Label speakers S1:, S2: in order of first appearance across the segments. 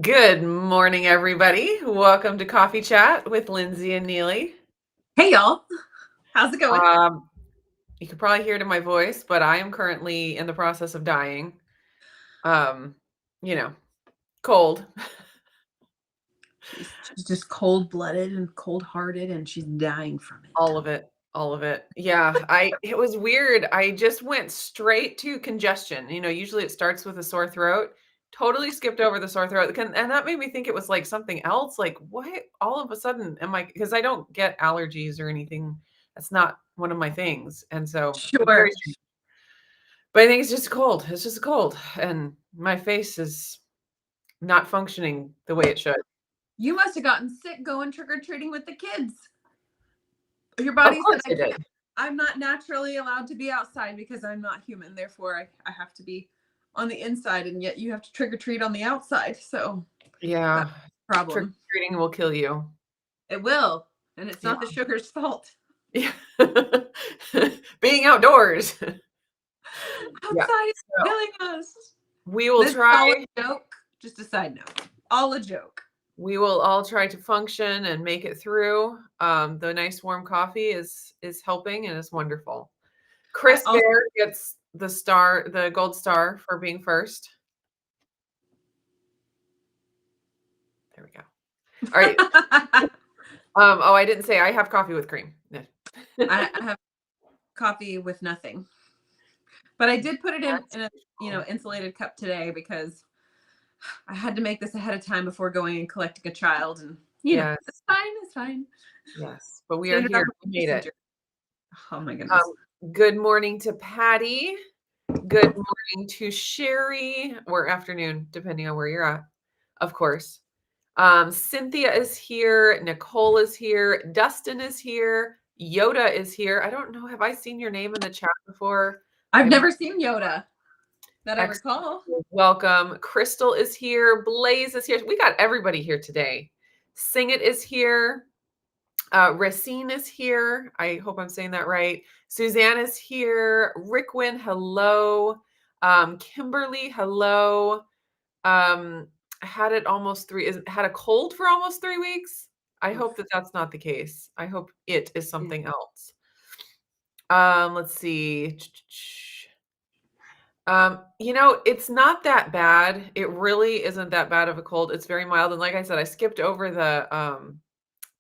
S1: Good morning, everybody. Welcome to Coffee Chat with Lindsey and Neely.
S2: Hey, y'all. How's it going?
S1: You can probably hear it in my voice, but I am currently in the process of dying. Um, you know, cold.
S2: She's just cold-blooded and cold-hearted, and she's dying from it.
S1: All of it. All of it. Yeah, it was weird. I just went straight to congestion. Usually it starts with a sore throat. Totally skipped over the sore throat. And that made me think it was like something else. Like, what all of a sudden am I, because I don't get allergies or anything. That's not one of my things. And so it's very
S2: Sure.
S1: strange. But I think it's just cold. It's just cold. And my face is not functioning the way it should.
S2: You must have gotten sick going trick-or-treating with the kids. Your
S1: Of
S2: body said,
S1: course I did.
S2: I'm not naturally allowed to be outside because I'm not human. Therefore, I have to be on the inside, and yet you have to trick-or-treat on the outside. So
S1: Yeah.
S2: that's a problem.
S1: Trick-or-treating will kill you.
S2: It will. And it's
S1: Yeah.
S2: not the sugar's fault.
S1: Yeah. Being outdoors.
S2: Outside is
S1: So
S2: killing us.
S1: we will
S2: This is all
S1: try.
S2: a joke. Just a side note. All a joke.
S1: We will all try to function and make it through. The nice warm coffee is helping and is wonderful. Chris
S2: Also,
S1: Bear gets the gold star for being first. There we go. All right. I didn't say I have coffee with cream.
S2: I have coffee with nothing, but I did put it in a insulated cup today because I had to make this ahead of time before going and collecting a child, and
S1: Yes.
S2: it's fine. It's fine.
S1: Yes, but we are
S2: Standard
S1: here. We made it.
S2: procedure. Oh my goodness.
S1: Good morning to Patty. Good morning to Sherry, or afternoon, depending on where you're at, of course. Cynthia is here. Nicole is here. Dustin is here. Yoda is here. I don't know. Have I seen your name in the chat before?
S2: I've never seen Yoda that I
S1: Excellent.
S2: recall.
S1: Welcome. Crystal is here. Blaze is here. We got everybody here today. Sing It is here. Racine is here. I hope I'm saying that right. Suzanne is here. Rickwin, hello. Kimberly, hello. Had it almost had a cold for almost 3 weeks. I hope that that's not the case. I hope it is something else. Let's see. It's not that bad. It really isn't that bad of a cold. It's very mild. And like I said, I skipped over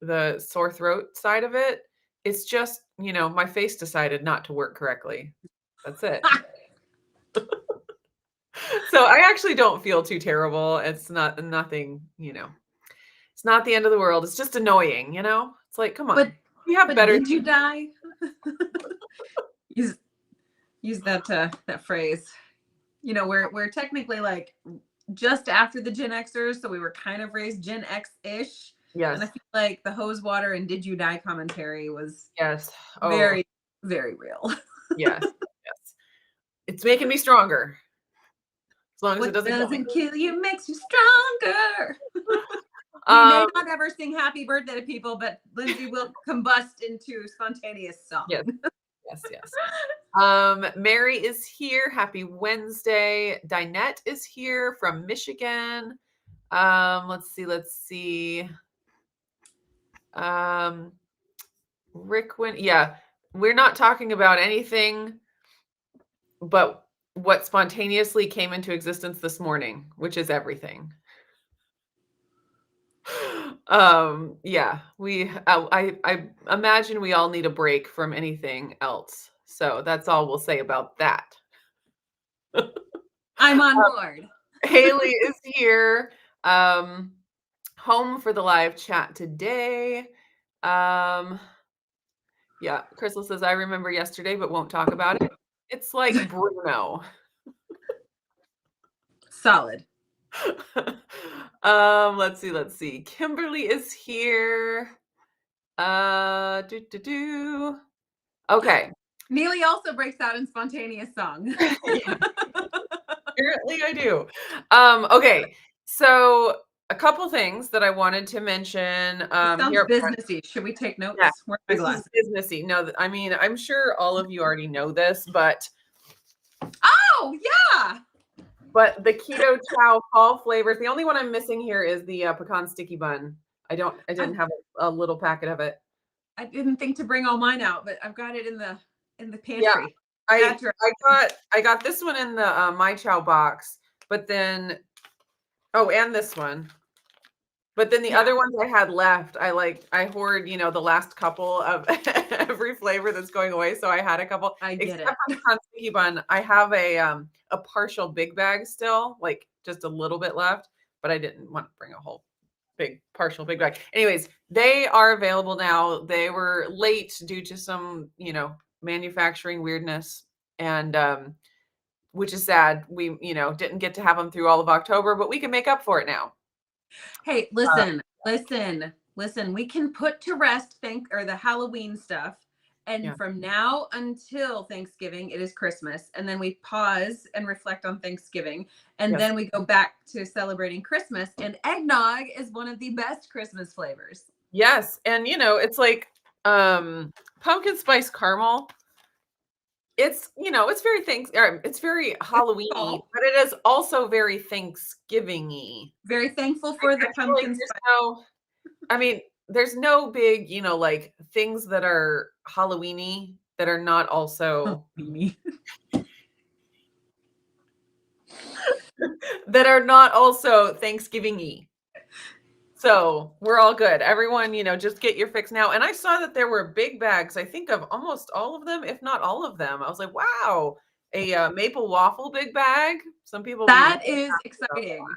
S1: the sore throat side of it. It's just, my face decided not to work correctly. That's it. So I actually don't feel too terrible. It's nothing, it's not the end of the world. It's just annoying, It's like, come on.
S2: But
S1: We have better.
S2: did you die? use that phrase. We're technically like just after the Gen Xers, so we were kind of raised Gen X-ish.
S1: Yes.
S2: And I feel like the hose water and did you die commentary was
S1: very,
S2: very real.
S1: Yes. Yes. It's making me stronger. As long as it doesn't
S2: kill you makes you stronger. We may not ever sing happy birthday to people, but Lindsey will combust into spontaneous song.
S1: Yes. Yes. Mary is here. Happy Wednesday. Dinette is here from Michigan. Let's see. Rickwin. Yeah, we're not talking about anything but what spontaneously came into existence this morning, which is everything. Yeah, I imagine we all need a break from anything else. So that's all we'll say about that.
S2: I'm on board.
S1: Haley is here. Home for the live chat today. Yeah, Crystal says, I remember yesterday, but won't talk about it. It's like Bruno.
S2: Solid.
S1: Let's see. Kimberly is here. Okay.
S2: Neely also breaks out in spontaneous song.
S1: Yeah. Apparently I do. Okay. So a couple things that I wanted to mention.
S2: Sounds businessy. Should we take notes?
S1: Yeah,
S2: Where's my glasses?
S1: Businessy. No, I mean, I'm sure all of you already know this, but
S2: oh yeah,
S1: But the Keto Chow fall flavors, the only one I'm missing here is the pecan sticky bun. I didn't have a little packet of it.
S2: I didn't think to bring all mine out, but I've got it in the
S1: Yeah,
S2: pantry.
S1: I
S2: That's right.
S1: I got this one in the My Chow box, but then and this one. But then the
S2: Yeah.
S1: other ones I had left, I hoard, the last couple of every flavor that's going away. So I had a couple,
S2: I get
S1: except
S2: it.
S1: for pecan sticky bun. I have a partial big bag still, like just a little bit left, but I didn't want to bring a whole partial big bag. Anyways, they are available now. They were late due to some, manufacturing weirdness, and which is sad. We, didn't get to have them through all of October, but we can make up for it now.
S2: Hey, listen. We can put to rest the Halloween stuff. And
S1: Yeah.
S2: from now until Thanksgiving, it is Christmas. And then we pause and reflect on Thanksgiving. And
S1: Yes.
S2: then we go back to celebrating Christmas. And eggnog is one of the best Christmas flavors.
S1: Yes, and it's like pumpkin spice caramel. It's it's very Halloween-y, but it is also very Thanksgiving-y.
S2: Very thankful
S1: I
S2: for the
S1: feel like
S2: pumpkin
S1: there's
S2: spice.
S1: there's no big, like things that are Halloween-y that are not also that are not also Thanksgiving-y. So we're all good. Everyone, just get your fix now. And I saw that there were big bags, I think of almost all of them, if not all of them. I was like, wow, a maple waffle big bag. Some people be
S2: That
S1: really
S2: is
S1: happy about
S2: exciting.
S1: that.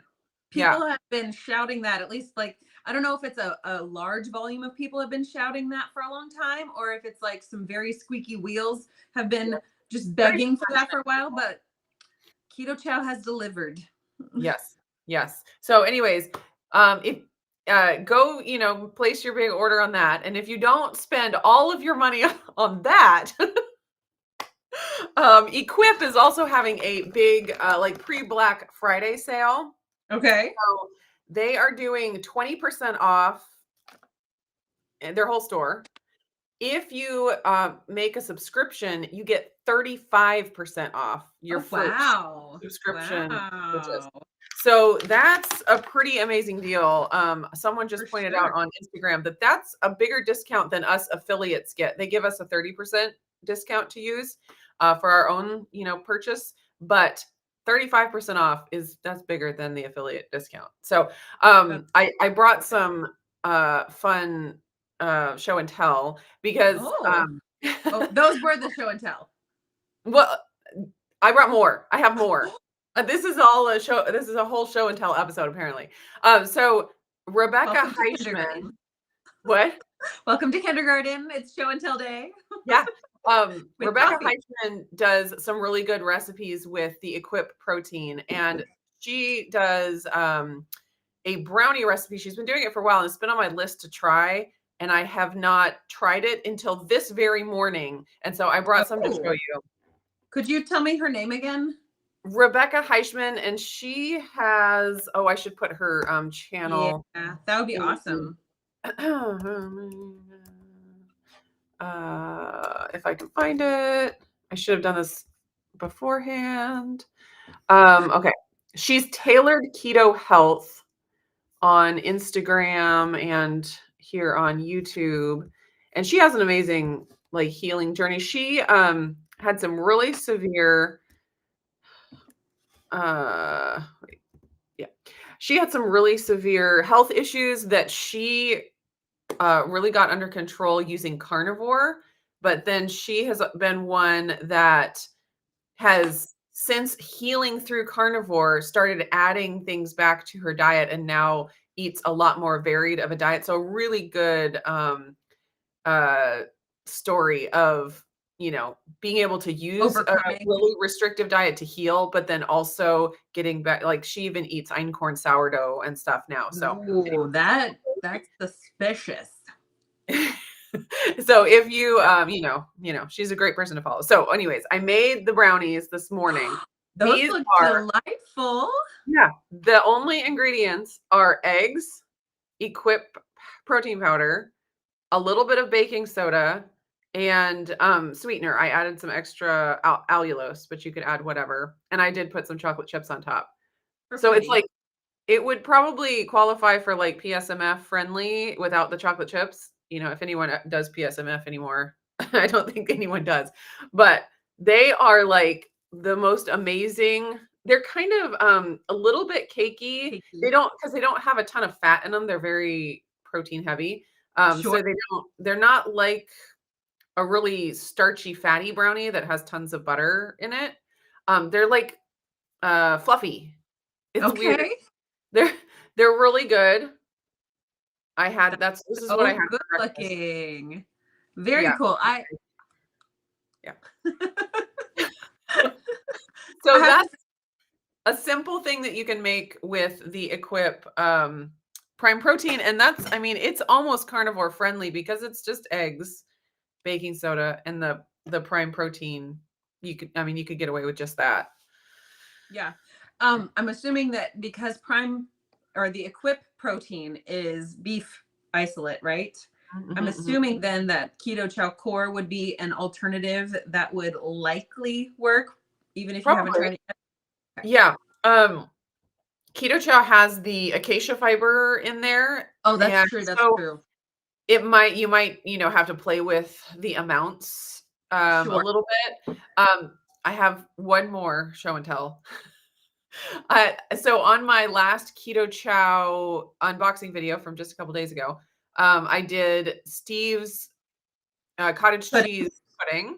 S1: Yeah.
S2: People have been shouting that, at least, like, I don't know if it's a large volume of people have been shouting that for a long time, or if it's like some very squeaky wheels have been just begging for that for a while, but KetoChow has delivered.
S1: Yes. Yes. So anyways, if go, place your big order on that. And if you don't spend all of your money on that, Equip is also having a big like pre-Black Friday sale.
S2: Okay.
S1: So they are doing 20% off in their whole store. If you make a subscription, you get 35% off your first subscription purchase.
S2: Wow.
S1: So that's a pretty amazing deal. Someone just
S2: For
S1: pointed
S2: sure.
S1: out on Instagram that that's a bigger discount than us affiliates get. They give us a 30% discount to use for our own, purchase, but 35% off that's bigger than the affiliate discount. So I brought some fun show and tell because
S2: those were the show and tell.
S1: well, I brought more. I have more. This is all a show. This is a whole show and tell episode, apparently. So Rebecca Heichman. What?
S2: Welcome to kindergarten. It's show and tell day.
S1: Yeah. Rebecca Heichman does some really good recipes with the Equip protein, and she does a brownie recipe. She's been doing it for a while, and it's been on my list to try, and I have not tried it until this very morning. And so I brought some to show you.
S2: Could you tell me her name again?
S1: Rebecca Heichman, and she has, I should put her channel.
S2: Yeah, that would be awesome.
S1: If I can find it. I should have done this beforehand. Okay. She's Tailored Keto Health on Instagram and here on YouTube. And she has an amazing like healing journey. She had some really severe she had some really severe health issues that she really got under control using carnivore, but then she has been one that has, since healing through carnivore, started adding things back to her diet and now eats a lot more varied of a diet. So really good story of being able to use a really restrictive diet to heal, but then also getting back, like she even eats einkorn sourdough and stuff now. So
S2: that's suspicious.
S1: So if you she's a great person to follow. So anyways, I made the brownies this morning.
S2: Those look delightful.
S1: Yeah, the only ingredients are eggs, Equip protein powder, a little bit of baking soda, and sweetener. I added some extra allulose, but you could add whatever. And I did put some chocolate chips on top.
S2: For
S1: So it's
S2: pretty.
S1: like it would probably qualify for like PSMF friendly without the chocolate chips. You know, if anyone does PSMF anymore, I don't think anyone does. But they are like the most amazing. They're kind of a little bit cakey.
S2: Cakey.
S1: Because they don't have a ton of fat in them. They're very protein heavy.
S2: Sure.
S1: So they're not like a really starchy fatty brownie that has tons of butter in it. They're like fluffy. It's weird.
S2: Okay.
S1: They're they're really good. This is what I
S2: Oh,
S1: had
S2: good
S1: for breakfast.
S2: looking. Very
S1: Yeah.
S2: cool.
S1: Yeah.
S2: I
S1: So
S2: have to
S1: that's a simple thing that you can make with the Equip Prime Protein. And I mean, it's almost carnivore friendly because it's just eggs, baking soda, and the Prime Protein. You could get away with just that.
S2: Yeah. I'm assuming that because Prime or the Equip protein is beef isolate, right? I'm
S1: Mhm.
S2: assuming then that KetoChow Core would be an alternative that would likely work, even if you haven't
S1: Probably.
S2: tried it yet. Okay.
S1: Yeah. KetoChow has the acacia fiber in there.
S2: Oh, that's
S1: And
S2: true. That's
S1: so
S2: true.
S1: you might, have to play with the amounts a
S2: Sure.
S1: little bit. I have one more show and tell. So on my last Keto Chow unboxing video from just a couple days ago, I did Steve's cottage
S2: But
S1: cheese pudding.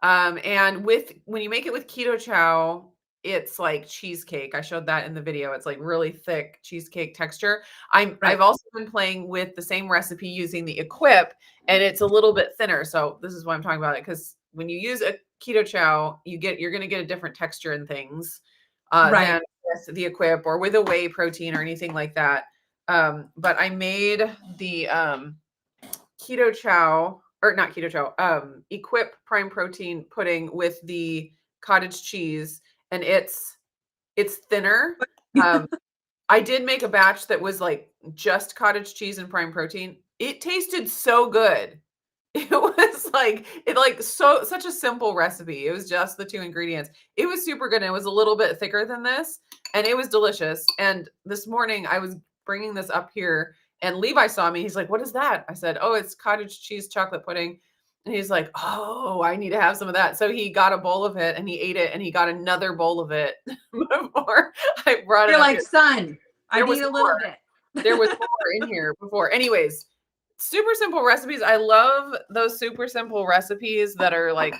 S1: And when you make it with Keto Chow, it's like cheesecake. I showed that in the video. It's like really thick cheesecake texture. I've
S2: right.
S1: also been playing with the same recipe using the Equip, and it's a little bit thinner. So this is why I'm talking about it, because when you use a Keto Chow, you're going to get a different texture and things than
S2: Right.
S1: with the Equip or with a whey protein or anything like that. But I made the Keto Chow, or not Keto Chow, Equip Prime Protein pudding with the cottage cheese, and it's thinner. Um, I did make a batch that was like just cottage cheese and prime protein. It tasted so good. It was such a simple recipe. It was just the two ingredients. It was super good. And it was a little bit thicker than this, and it was delicious. And this morning I was bringing this up here, and Levi saw me. He's like, "What is that?" I said, "Oh, it's cottage cheese chocolate pudding." And he's like, "Oh, I need to have some of that." So he got a bowl of it and he ate it, and he got another bowl of it before I brought it
S2: You're
S1: up
S2: like,
S1: here.
S2: son, I
S1: There was
S2: need a
S1: more.
S2: little bit.
S1: There was more in here before. Anyways, super simple recipes. I love those super simple recipes that are like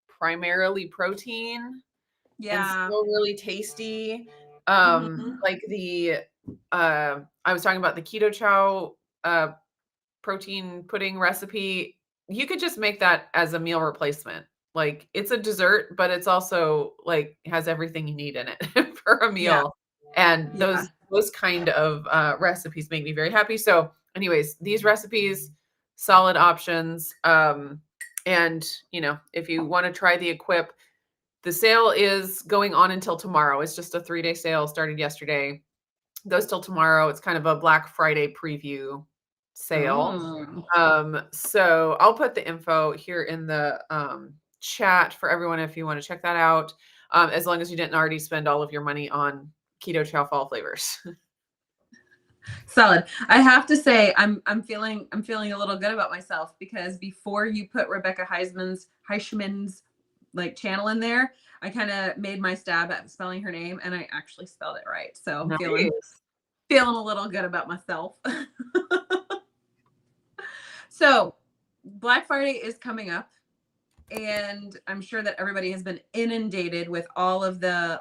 S1: primarily protein and
S2: Yeah.
S1: still really tasty.
S2: Mhm.
S1: Like I was talking about the Keto Chow protein pudding recipe. You could just make that as a meal replacement. Like it's a dessert, but it's also like has everything you need in it for a
S2: Yeah.
S1: meal. And
S2: Yeah.
S1: those kind of recipes make me very happy. So, anyways, these recipes, solid options. And if you want to try the Equip, the sale is going on until tomorrow. It's just a 3-day sale, started yesterday, goes till tomorrow. It's kind of a Black Friday preview sale.
S2: Mm.
S1: So I'll put the info here in the chat for everyone if you want to check that out. As long as you didn't already spend all of your money on Keto Chow fall flavors.
S2: Solid. I have to say, I'm feeling a little good about myself because before you put Rebecca Heischman's like channel in there, I kind of made my stab at spelling her name, and I actually spelled it right. So I'm
S1: Nice.
S2: feeling a little good about myself. So Black Friday is coming up, and I'm sure that everybody has been inundated with all of the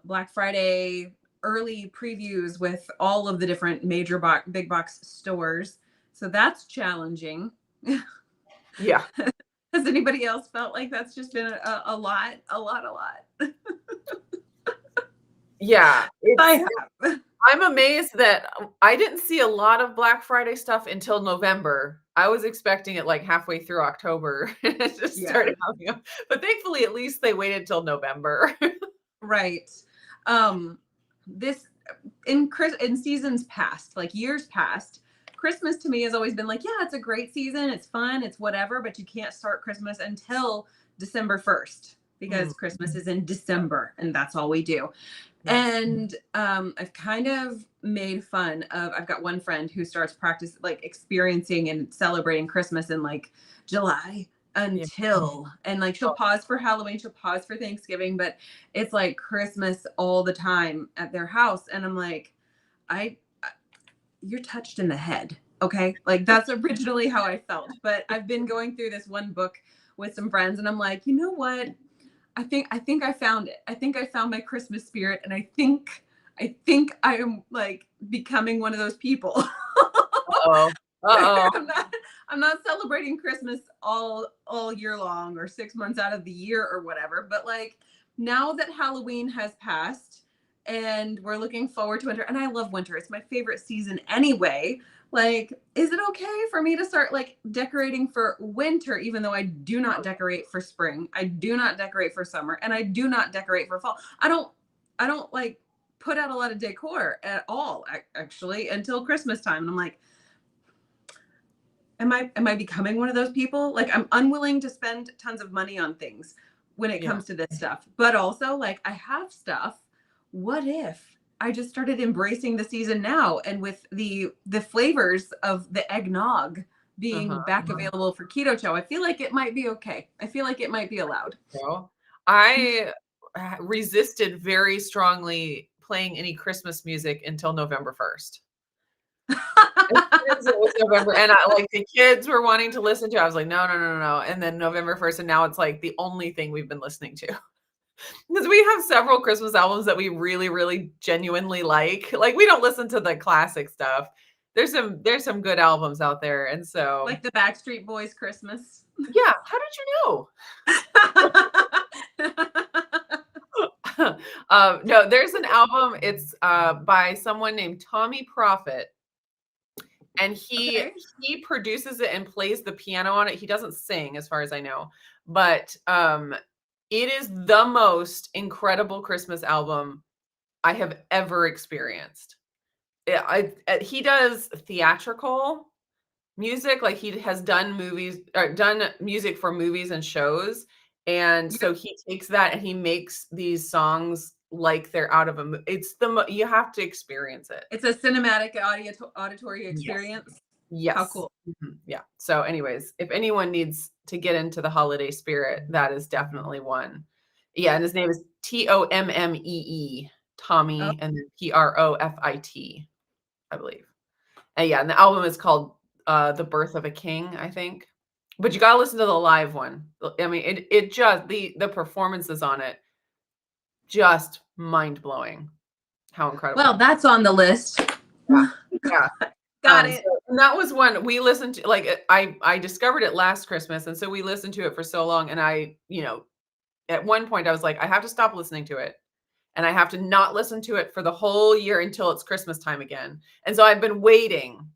S2: Black Friday early previews with all of the different major big box stores. So that's challenging.
S1: Yeah.
S2: Has anybody else felt like that's just been a lot?
S1: Yeah.
S2: I have.
S1: I'm amazed that I didn't see a lot of Black Friday stuff until November. I was expecting it like halfway through October. It just
S2: Yeah.
S1: started popping up. But thankfully, at least they waited till November.
S2: Right. This in seasons past, like years past, Christmas to me has always been like, yeah, it's a great season. It's fun. It's whatever, but you can't start Christmas until December 1st because Christmas is in December and that's all we do.
S1: Yes.
S2: And I've kind of made fun of, I've got one friend who starts experiencing and celebrating Christmas in like July
S1: Yeah.
S2: until, and like she'll
S1: Oh,
S2: pause for Halloween, she'll pause for Thanksgiving, but it's like Christmas all the time at their house. And I'm like, you're touched in the head. Okay. Like that's originally how I felt, but I've been going through this one book with some friends and I'm like, you know what? I think I found it. I think I found my Christmas spirit. And I think I am like becoming one of those people.
S1: uh-oh. Uh-oh.
S2: I'm not celebrating Christmas all year long or 6 months out of the year or whatever. But like now that Halloween has passed and we're looking forward to winter, and I love winter. It's my favorite season anyway. Like, is it okay for me to start like decorating for winter, even though I do not decorate for spring? I do not decorate for summer, and I do not decorate for fall. I don't like put out a lot of decor at all, actually, until Christmas time. And I'm like, am I becoming one of those people? Like, I'm unwilling to spend tons of money on things when it comes to this stuff, but also like I have stuff. What if I just started embracing the season now, and with the flavors of the eggnog being back available for KetoChow, I feel like it might be okay. I feel like it might be allowed.
S1: So I resisted very strongly playing any Christmas music until November 1st. As soon as it was November, and I like the kids were wanting to listen to it, I was like, no, no, no, no, no. And then November 1st, and now it's like the only thing we've been listening to. Because we have several Christmas albums that we really, really genuinely like. Like we don't listen to the classic stuff. There's some good albums out there. And so
S2: Like the Backstreet Boys Christmas.
S1: yeah, how did you know? No, there's an album. It's by someone named Tommy Prophet. And he produces it and plays the piano on it. He doesn't sing, as far as I know, but it is the most incredible Christmas album I have ever experienced. He does theatrical music, like he has done movies or done music for movies and shows, and so he takes that and he makes these songs like they're out of a movie. It's you have to experience it.
S2: It's a cinematic auditory experience.
S1: Yes.
S2: How cool.
S1: Yeah. So anyways, if anyone needs to get into the holiday spirit, that is definitely one. Yeah. And his name is Tommee, Tommy, and then Profit, I believe. And yeah. And the album is called The Birth of a King, I think. But you got to listen to the live one. I mean, it just, the performances on it, just mind blowing. How incredible.
S2: Well, that's on the list.
S1: Yeah.
S2: Got it.
S1: So, and that was one we listened to, like I discovered it last Christmas. And so we listened to it for so long. And I, at one point I was like, I have to stop listening to it. And I have to not listen to it for the whole year until it's Christmas time again. And so I've been waiting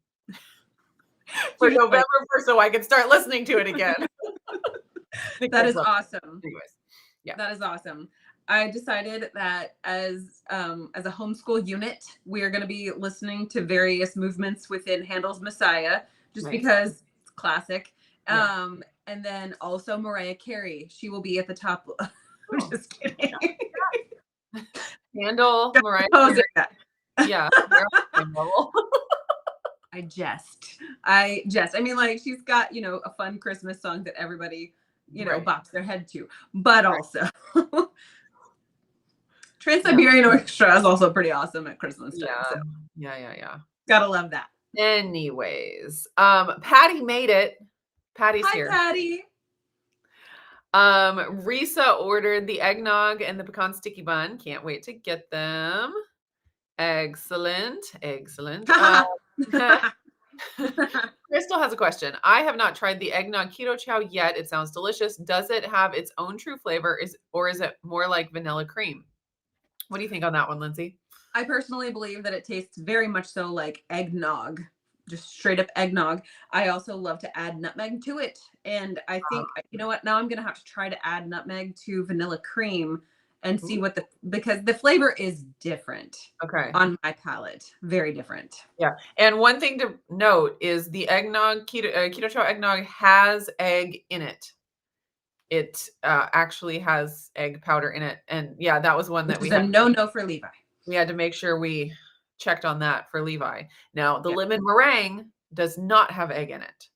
S1: for November 1st so I could start listening to it again.
S2: That is awesome.
S1: Anyways, yeah.
S2: That is awesome. I decided that as a homeschool unit, we are going to be listening to various movements within Handel's Messiah, just because it's classic. Yeah. And then also Mariah Carey. She will be at the top. I'm just kidding.
S1: Handel, Mariah Carey. Yeah.
S2: I jest. I mean, like, she's got, a fun Christmas song that everybody, bops their head to. But also... Trans-Siberian Orchestra is also pretty awesome at Christmas time.
S1: Yeah.
S2: So.
S1: Yeah.
S2: Gotta love that.
S1: Anyways, Patty made it. Patty's here.
S2: Hi,
S1: Patty. Risa ordered the eggnog and the pecan sticky bun. Can't wait to get them. Excellent. Crystal has a question. I have not tried the eggnog KetoChow yet. It sounds delicious. Does it have its own true flavor, or is it more like vanilla cream? What do you think on that one, Lindsay?
S2: I personally believe that it tastes very much so like eggnog, just straight up eggnog. I also love to add nutmeg to it. And I think, you know what, now I'm going to have to try to add nutmeg to vanilla cream and see what because the flavor is different
S1: Okay.
S2: on my palate. Very different.
S1: Yeah. And one thing to note is the eggnog, KetoChow eggnog has egg in it. It actually has egg powder in it. And yeah, that was one
S2: Which
S1: that
S2: is a no for Levi.
S1: we had to make sure we checked on that for Levi. Now, the
S2: Yeah.
S1: lemon meringue does not have egg in it.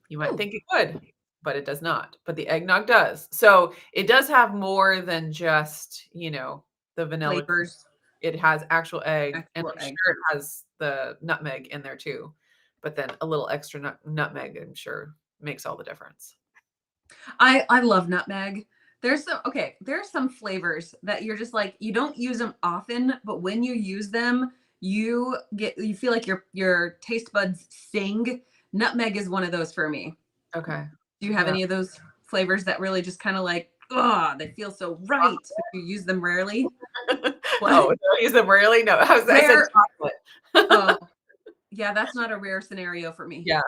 S1: You might think it would, but it does not. But the eggnog does. So it does have more than just, the vanilla.
S2: Flavors.
S1: It has actual egg, and
S2: Actual
S1: I'm
S2: egg.
S1: sure it has the nutmeg in there too. But then a little extra nutmeg, I'm sure, makes all the difference.
S2: I love nutmeg. There's some flavors that you're just like, you don't use them often, but when you use them, you feel like your taste buds sing. Nutmeg is one of those for me.
S1: Okay.
S2: Do you have
S1: Yeah.
S2: any of those flavors that really just kind of like, oh, they feel so right, but you use them rarely?
S1: Oh, do I use them rarely? No, I said chocolate.
S2: Oh, yeah, that's not a rare scenario for me.
S1: Yeah.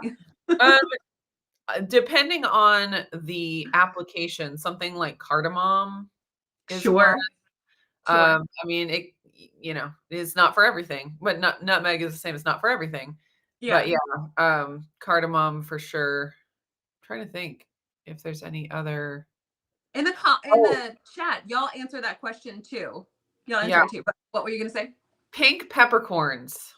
S1: Depending on the application, something like cardamom is one.
S2: Sure.
S1: I mean, it is not for everything, but nutmeg is the same. It's not for everything.
S2: Yeah.
S1: But yeah, cardamom for sure. I'm trying to think if there's any other.
S2: In the chat, y'all answer that question too. Y'all answer it too. But what were you gonna say?
S1: Pink peppercorns.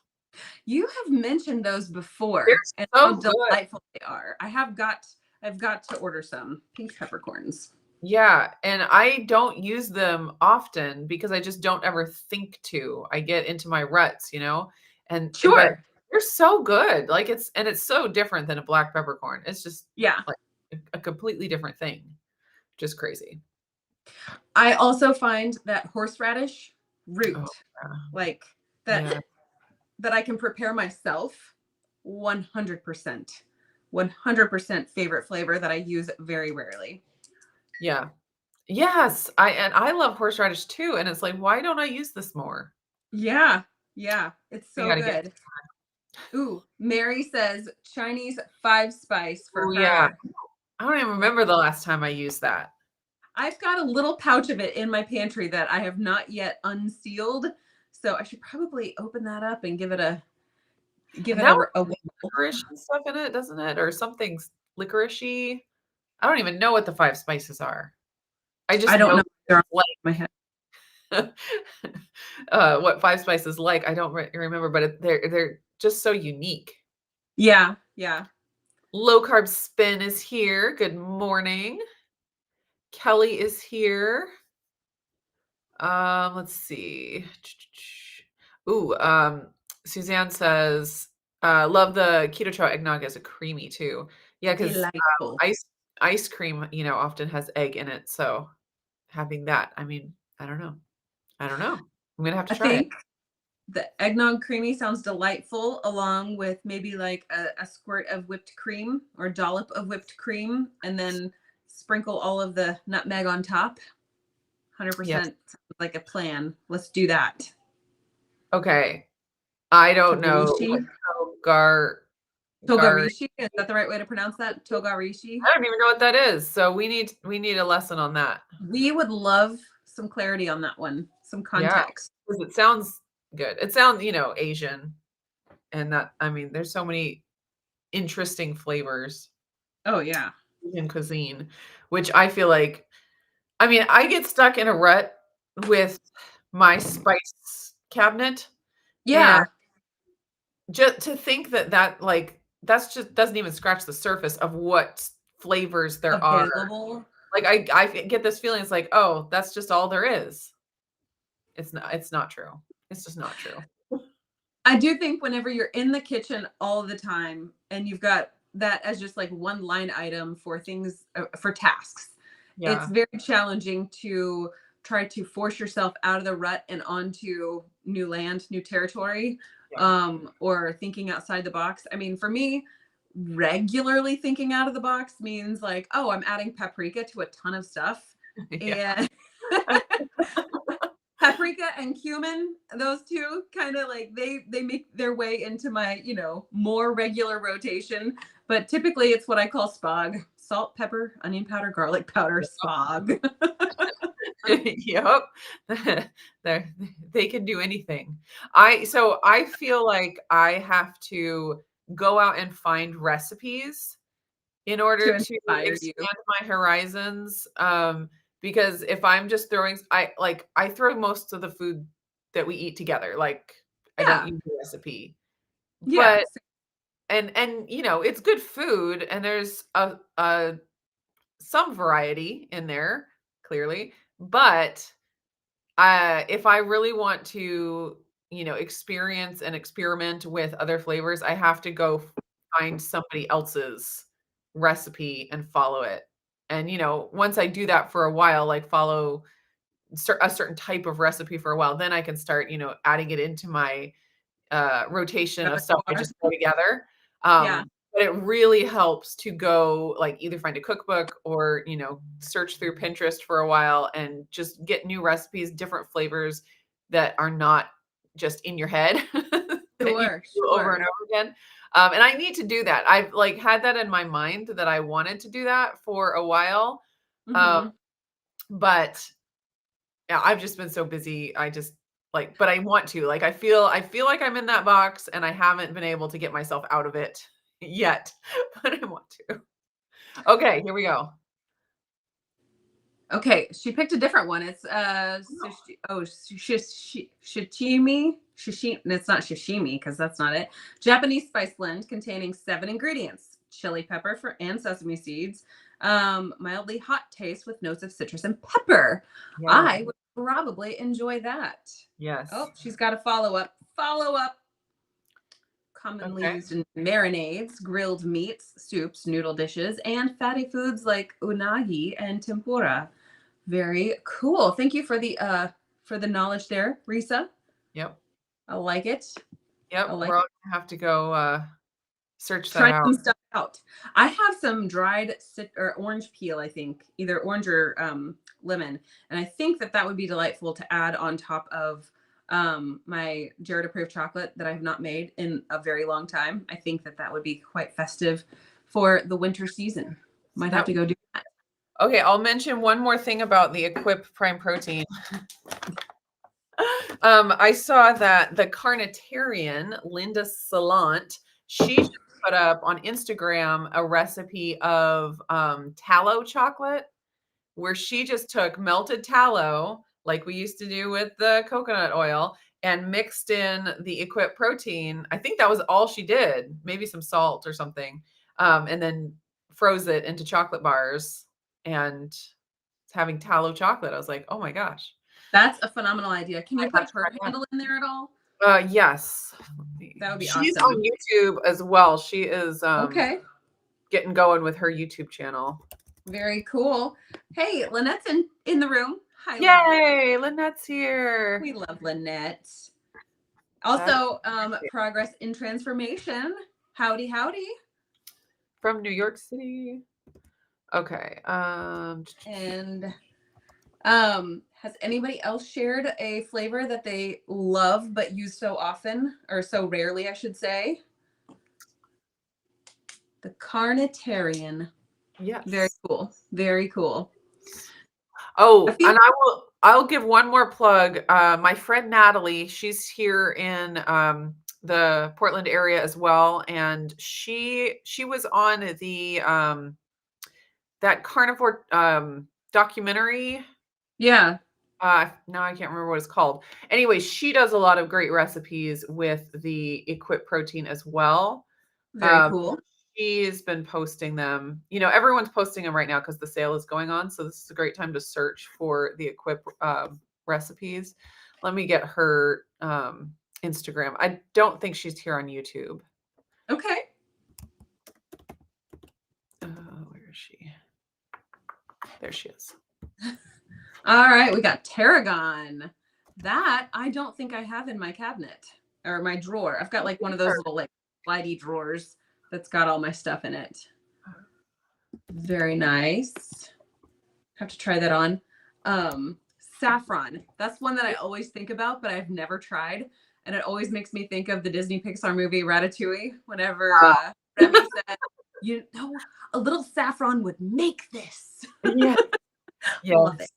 S2: You have mentioned those before,
S1: They're
S2: and
S1: so
S2: how
S1: good.
S2: delightful they are. I've got to order some pink peppercorns.
S1: Yeah, and I don't use them often because I just don't ever think to. I get into my ruts, and but
S2: Sure.
S1: they're so good. Like it's so different than a black peppercorn. It's just
S2: Yeah.
S1: like a completely different thing. Just crazy.
S2: I also find that horseradish root, like that,
S1: Yeah.
S2: that I can prepare myself. 100%, 100% favorite flavor that I use very rarely.
S1: Yeah. Yes, I love horseradish too, and it's like, why don't I use this more?
S2: Yeah, it's
S1: We
S2: so
S1: gotta get.
S2: good. Ooh, Mary says Chinese 5-spice for
S1: Oh
S2: her.
S1: yeah. I don't even remember the last time I used that.
S2: I've got a little pouch of it in my pantry that I have not yet unsealed, so I should probably open that up and give it a
S1: licorice and stuff in it, doesn't it? Or something's licoricey. I don't even know what the 5 spices are. I just
S2: don't know. They're on
S1: like
S2: my head.
S1: what 5 spices like. I don't remember, but they're just so unique.
S2: Yeah.
S1: Low carb spin is here. Good morning. Kelly is here. Let's see. Ooh, Suzanne says, love the KetoChow eggnog as a creamy too. Yeah, because
S2: Delightful.
S1: ice cream, often has egg in it. So having that, I mean, I don't know. I'm gonna have to try it.
S2: The eggnog creamy sounds delightful, along with maybe like a squirt of whipped cream or dollop of whipped cream, and then sprinkle all of the nutmeg on top. 100%
S1: Yes.
S2: sounds like a plan. Let's do that.
S1: Okay. I don't know
S2: Togarishi?
S1: what
S2: Togarishi? Is that the right way to pronounce that? Togarishi?
S1: I don't even know what that is. So we need a lesson on that.
S2: We would love some clarity on that one, some context.
S1: Yeah, because it sounds good. It sounds, Asian. And that, I mean, there's so many interesting flavors
S2: Oh yeah.
S1: in cuisine, which I feel like, I mean, I get stuck in a rut with my spice cabinet.
S2: Yeah.
S1: And just to think that like, that's just doesn't even scratch the surface of what flavors there
S2: Available.
S1: are. Like I get this feeling, it's like, oh, that's just all there is. It's not true. It's just not true.
S2: I do think whenever you're in the kitchen all the time and you've got that as just like one line item for things, for tasks, it's very challenging to try to force yourself out of the rut and onto new land, new territory, or thinking outside the box. I mean, for me, regularly thinking out of the box means like, oh, I'm adding paprika to a ton of stuff. And paprika and cumin, those two kind of like they make their way into my, more regular rotation. But typically it's what I call spog: salt, pepper, onion powder, garlic powder, spog.
S1: Yep. They can do anything. So I feel like I have to go out and find recipes in order
S2: To
S1: to
S2: inspire you.
S1: expand my horizons. Because if I'm just throwing, I throw most of the food that we eat together. Like I don't
S2: Yeah.
S1: use a recipe,
S2: Yeah.
S1: but and it's good food, and there's a some variety in there, clearly. But if I really want to, experience and experiment with other flavors, I have to go find somebody else's recipe and follow it. And, once I do that for a while, like follow a certain type of recipe for a while, then I can start, adding it into my rotation of stuff I
S2: Repertoire.
S1: just throw together.
S2: Yeah.
S1: But it really helps to go like either find a cookbook or, search through Pinterest for a while and just get new recipes, different flavors that are not just in your head that you
S2: Sure.
S1: do over and over again. And I need to do that. I've like had that in my mind that I wanted to do that for a while. Um,
S2: Mm-hmm.
S1: but yeah, I've just been so busy. But I want to. Like I feel like I'm in that box and I haven't been able to get myself out of it yet, but I want to. Okay, here we go.
S2: Okay, she picked a different one. It's sashimi. And it's not sashimi because that's not it. Japanese spice blend containing 7 ingredients: chili pepper and sesame seeds, mildly hot taste with notes of citrus and pepper.
S1: Yeah.
S2: I would probably enjoy that.
S1: Yes.
S2: Oh, she's got a follow up. Follow up. Commonly
S1: Okay.
S2: used in marinades, grilled meats, soups, noodle dishes, and fatty foods like unagi and tempura. Very cool. Thank you for the knowledge there, Risa.
S1: Yep.
S2: I like it. I
S1: Yep.
S2: like
S1: We're all gonna have to go search that
S2: trying
S1: out.
S2: some stuff out. I have some dried or orange peel, I think, either orange or lemon, and I think that would be delightful to add on top of my Jared approved chocolate that I have not made in a very long time. I think that would be quite festive for the winter season. Might have to go do that.
S1: Okay, I'll mention one more thing about the Equip Prime Protein. I saw that the Carnitarian, Linda Salant, she just put up on Instagram a recipe of tallow chocolate, where she just took melted tallow, like we used to do with the coconut oil, and mixed in the Equip protein. I think that was all she did, maybe some salt or something, and then froze it into chocolate bars and having tallow chocolate. I was like, oh my gosh.
S2: That's a phenomenal idea. Can you
S1: I
S2: put
S1: have to
S2: her
S1: try that.
S2: handle in there at all?
S1: Yes.
S2: That would be
S1: She's
S2: awesome.
S1: on YouTube as well. She is
S2: Okay.
S1: getting going with her YouTube channel.
S2: Very cool. Hey, Lynette's in the room. Hi,
S1: Yay, Lynette's here.
S2: We love Lynette. Also, Progress in Transformation. Howdy, howdy.
S1: From New York City. Okay.
S2: And has anybody else shared a flavor that they love but use so often, or so rarely, I should say? The Carnitarian.
S1: Yes.
S2: Very cool. Very cool.
S1: Oh, and I'll give one more plug. My friend Natalie, she's here in the Portland area as well, and she was on the that carnivore documentary.
S2: Yeah.
S1: Now I can't remember what it's called. Anyway, she does a lot of great recipes with the Equip protein as well.
S2: Very cool.
S1: She's been posting them. Everyone's posting them right now because the sale is going on. So this is a great time to search for the Equip recipes. Let me get her Instagram. I don't think she's here on YouTube.
S2: Okay.
S1: Where is she? There she is.
S2: All right, we got tarragon. That I don't think I have in my cabinet or my drawer. I've got like one of those little like slidey drawers that's got all my stuff in it. Very nice. Have to try that on. Saffron. That's one that I always think about, but I've never tried. And it always makes me think of the Disney Pixar movie Ratatouille. Whenever Remy said, a little saffron would make this.
S1: Yeah.
S2: Love it.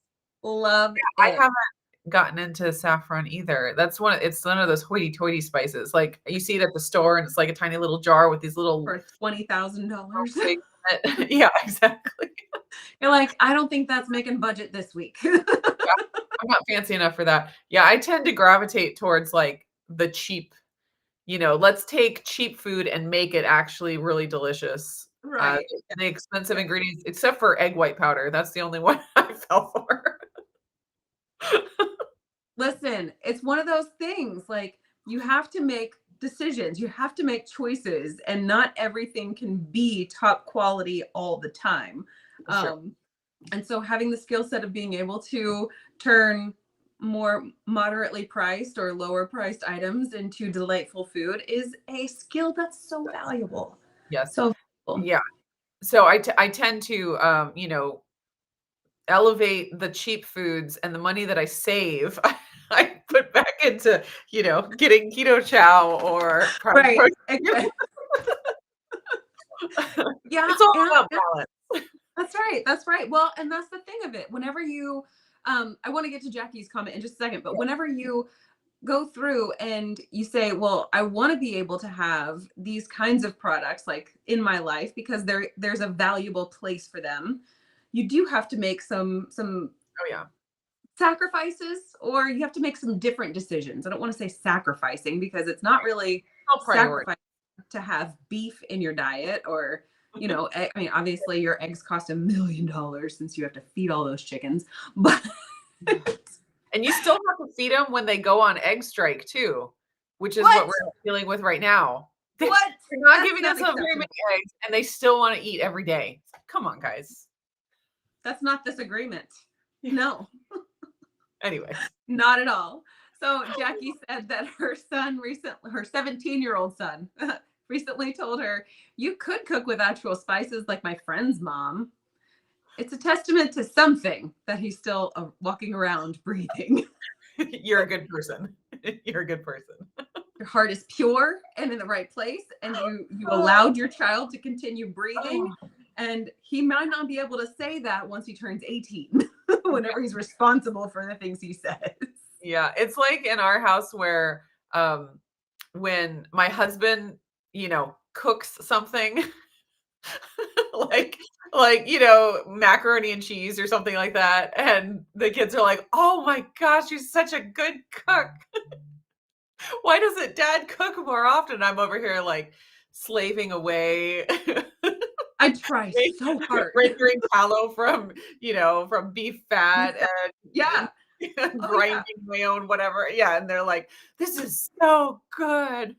S2: Love
S1: I
S2: it.
S1: haven't gotten into saffron either. It's one of those hoity-toity spices. Like, you see it at the store, and it's like a tiny little jar with these little
S2: For $20,000.
S1: twigs in it. Yeah, exactly.
S2: You're like, I don't think that's making budget this week.
S1: Yeah, I'm not fancy enough for that. Yeah, I tend to gravitate towards, like, the cheap, let's take cheap food and make it actually really delicious.
S2: Right.
S1: The expensive ingredients, except for egg white powder, that's the only one I fell for.
S2: Listen, it's one of those things, like, you have to make decisions, you have to make choices, and not everything can be top quality all the time.
S1: Sure.
S2: And so having the skill set of being able to turn more moderately priced or lower priced items into delightful food is a skill that's so valuable.
S1: Yes.
S2: So valuable.
S1: Yeah. So I tend to, elevate the cheap foods, and the money that I save, I put back into, getting KetoChow or prime
S2: Right.
S1: protein.
S2: Yeah.
S1: It's all
S2: And
S1: about balance.
S2: that's right. That's right. Well, and that's the thing of it. Whenever you, I want to get to Jackie's comment in just a second, but whenever you go through and you say, well, I want to be able to have these kinds of products like in my life because there's a valuable place for them. You do have to make some
S1: Oh, yeah.
S2: sacrifices, or you have to make some different decisions. I don't want to say sacrificing because it's not really
S1: All priority.
S2: sacrifice to have beef in your diet or I mean, obviously your eggs cost $1 million since you have to feed all those chickens, but
S1: And you still have to feed them when they go on egg strike too, which is
S2: what?
S1: what we're dealing with right now. They're
S2: What?
S1: not
S2: That's
S1: giving
S2: not
S1: us very
S2: acceptable.
S1: many eggs, and they still want to eat every day. Come on, guys.
S2: That's not this agreement. No,
S1: Anyway.
S2: not at all. So Jackie said that her 17-year-old son, recently told her, "You could cook with actual spices like my friend's mom." It's a testament to something that he's still walking around breathing.
S1: You're a good person. You're a good person.
S2: Your heart is pure and in the right place, and you allowed your child to continue breathing. And he might not be able to say that once he turns 18, whenever he's responsible for the things he says.
S1: Yeah, it's like in our house where when my husband, cooks something like macaroni and cheese or something like that, and the kids are like, "Oh my gosh, you're such a good cook. Why doesn't dad cook more often?" I'm over here like slaving away.
S2: I try so hard.
S1: Rendering tallow from beef fat
S2: Yeah.
S1: and
S2: Oh,
S1: grinding
S2: yeah.
S1: my own whatever. Yeah, and they're like, "This is so good."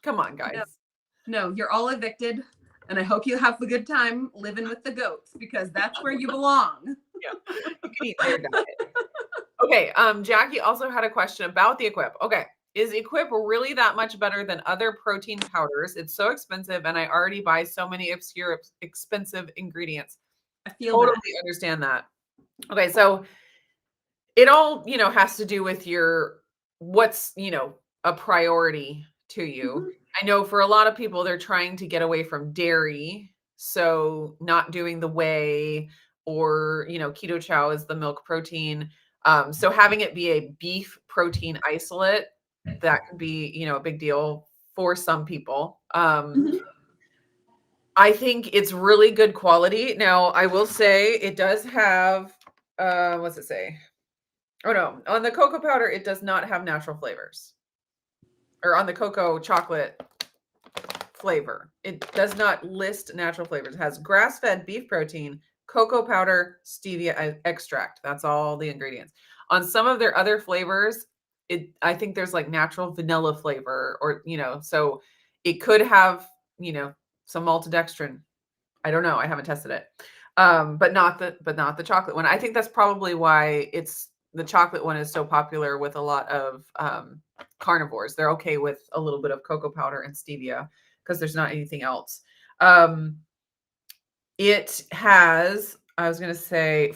S1: Come on, guys.
S2: No, you're all evicted. And I hope you have a good time living with the goats because that's where you belong.
S1: Yeah, you can eat their diet. Okay, Jackie also had a question about the Equip. Okay, is Equip really that much better than other protein powders? It's so expensive, and I already buy so many obscure, expensive ingredients.
S2: I feel
S1: Totally
S2: that.
S1: understand that. Okay, so it all, has to do with what's, a priority to you.
S2: Mhm.
S1: I know for a lot of people, they're trying to get away from dairy, so not doing the whey or, keto chow is the milk protein. So having it be a beef protein isolate, that could be, a big deal for some people.
S2: Mhm.
S1: I think it's really good quality. Now, I will say it does have, what's it say? Oh no, on the cocoa powder, it does not have natural flavors. Or on the cocoa chocolate flavor, it does not list natural flavors. It has grass-fed beef protein, cocoa powder, stevia extract. That's all the ingredients. On some of their other flavors, I think there's like natural vanilla flavor or, so it could have, some maltodextrin. I don't know. I haven't tested it. But not the chocolate one. I think that's probably why the chocolate one is so popular with a lot of carnivores. They're okay with a little bit of cocoa powder and stevia because there's not anything else. It has, I was going to say,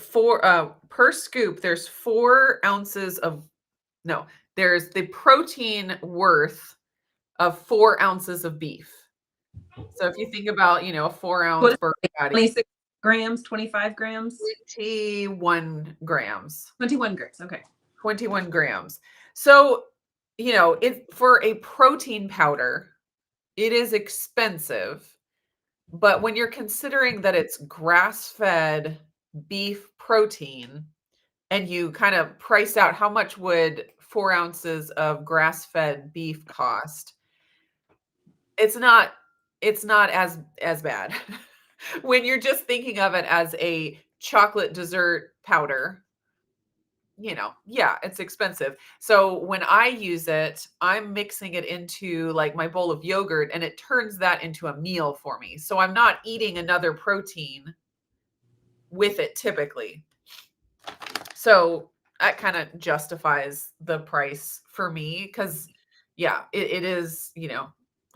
S1: per scoop, there's 4 ounces of, no, there's the protein worth of 4 ounces of beef. So if you think about, a 4-ounce
S2: What
S1: burger patty,
S2: 26 grams, 25 grams?
S1: 21 grams.
S2: 21 grams. Okay.
S1: 21 grams. So, for a protein powder, it is expensive. But when you're considering that it's grass-fed beef protein and you kind of price out how much would 4 ounces of grass-fed beef cost, it's not as bad. When you're just thinking of it as a chocolate dessert powder, yeah, it's expensive. So when I use it, I'm mixing it into like my bowl of yogurt and it turns that into a meal for me. So I'm not eating another protein with it typically. So that kind of justifies the price for me because, yeah, it is,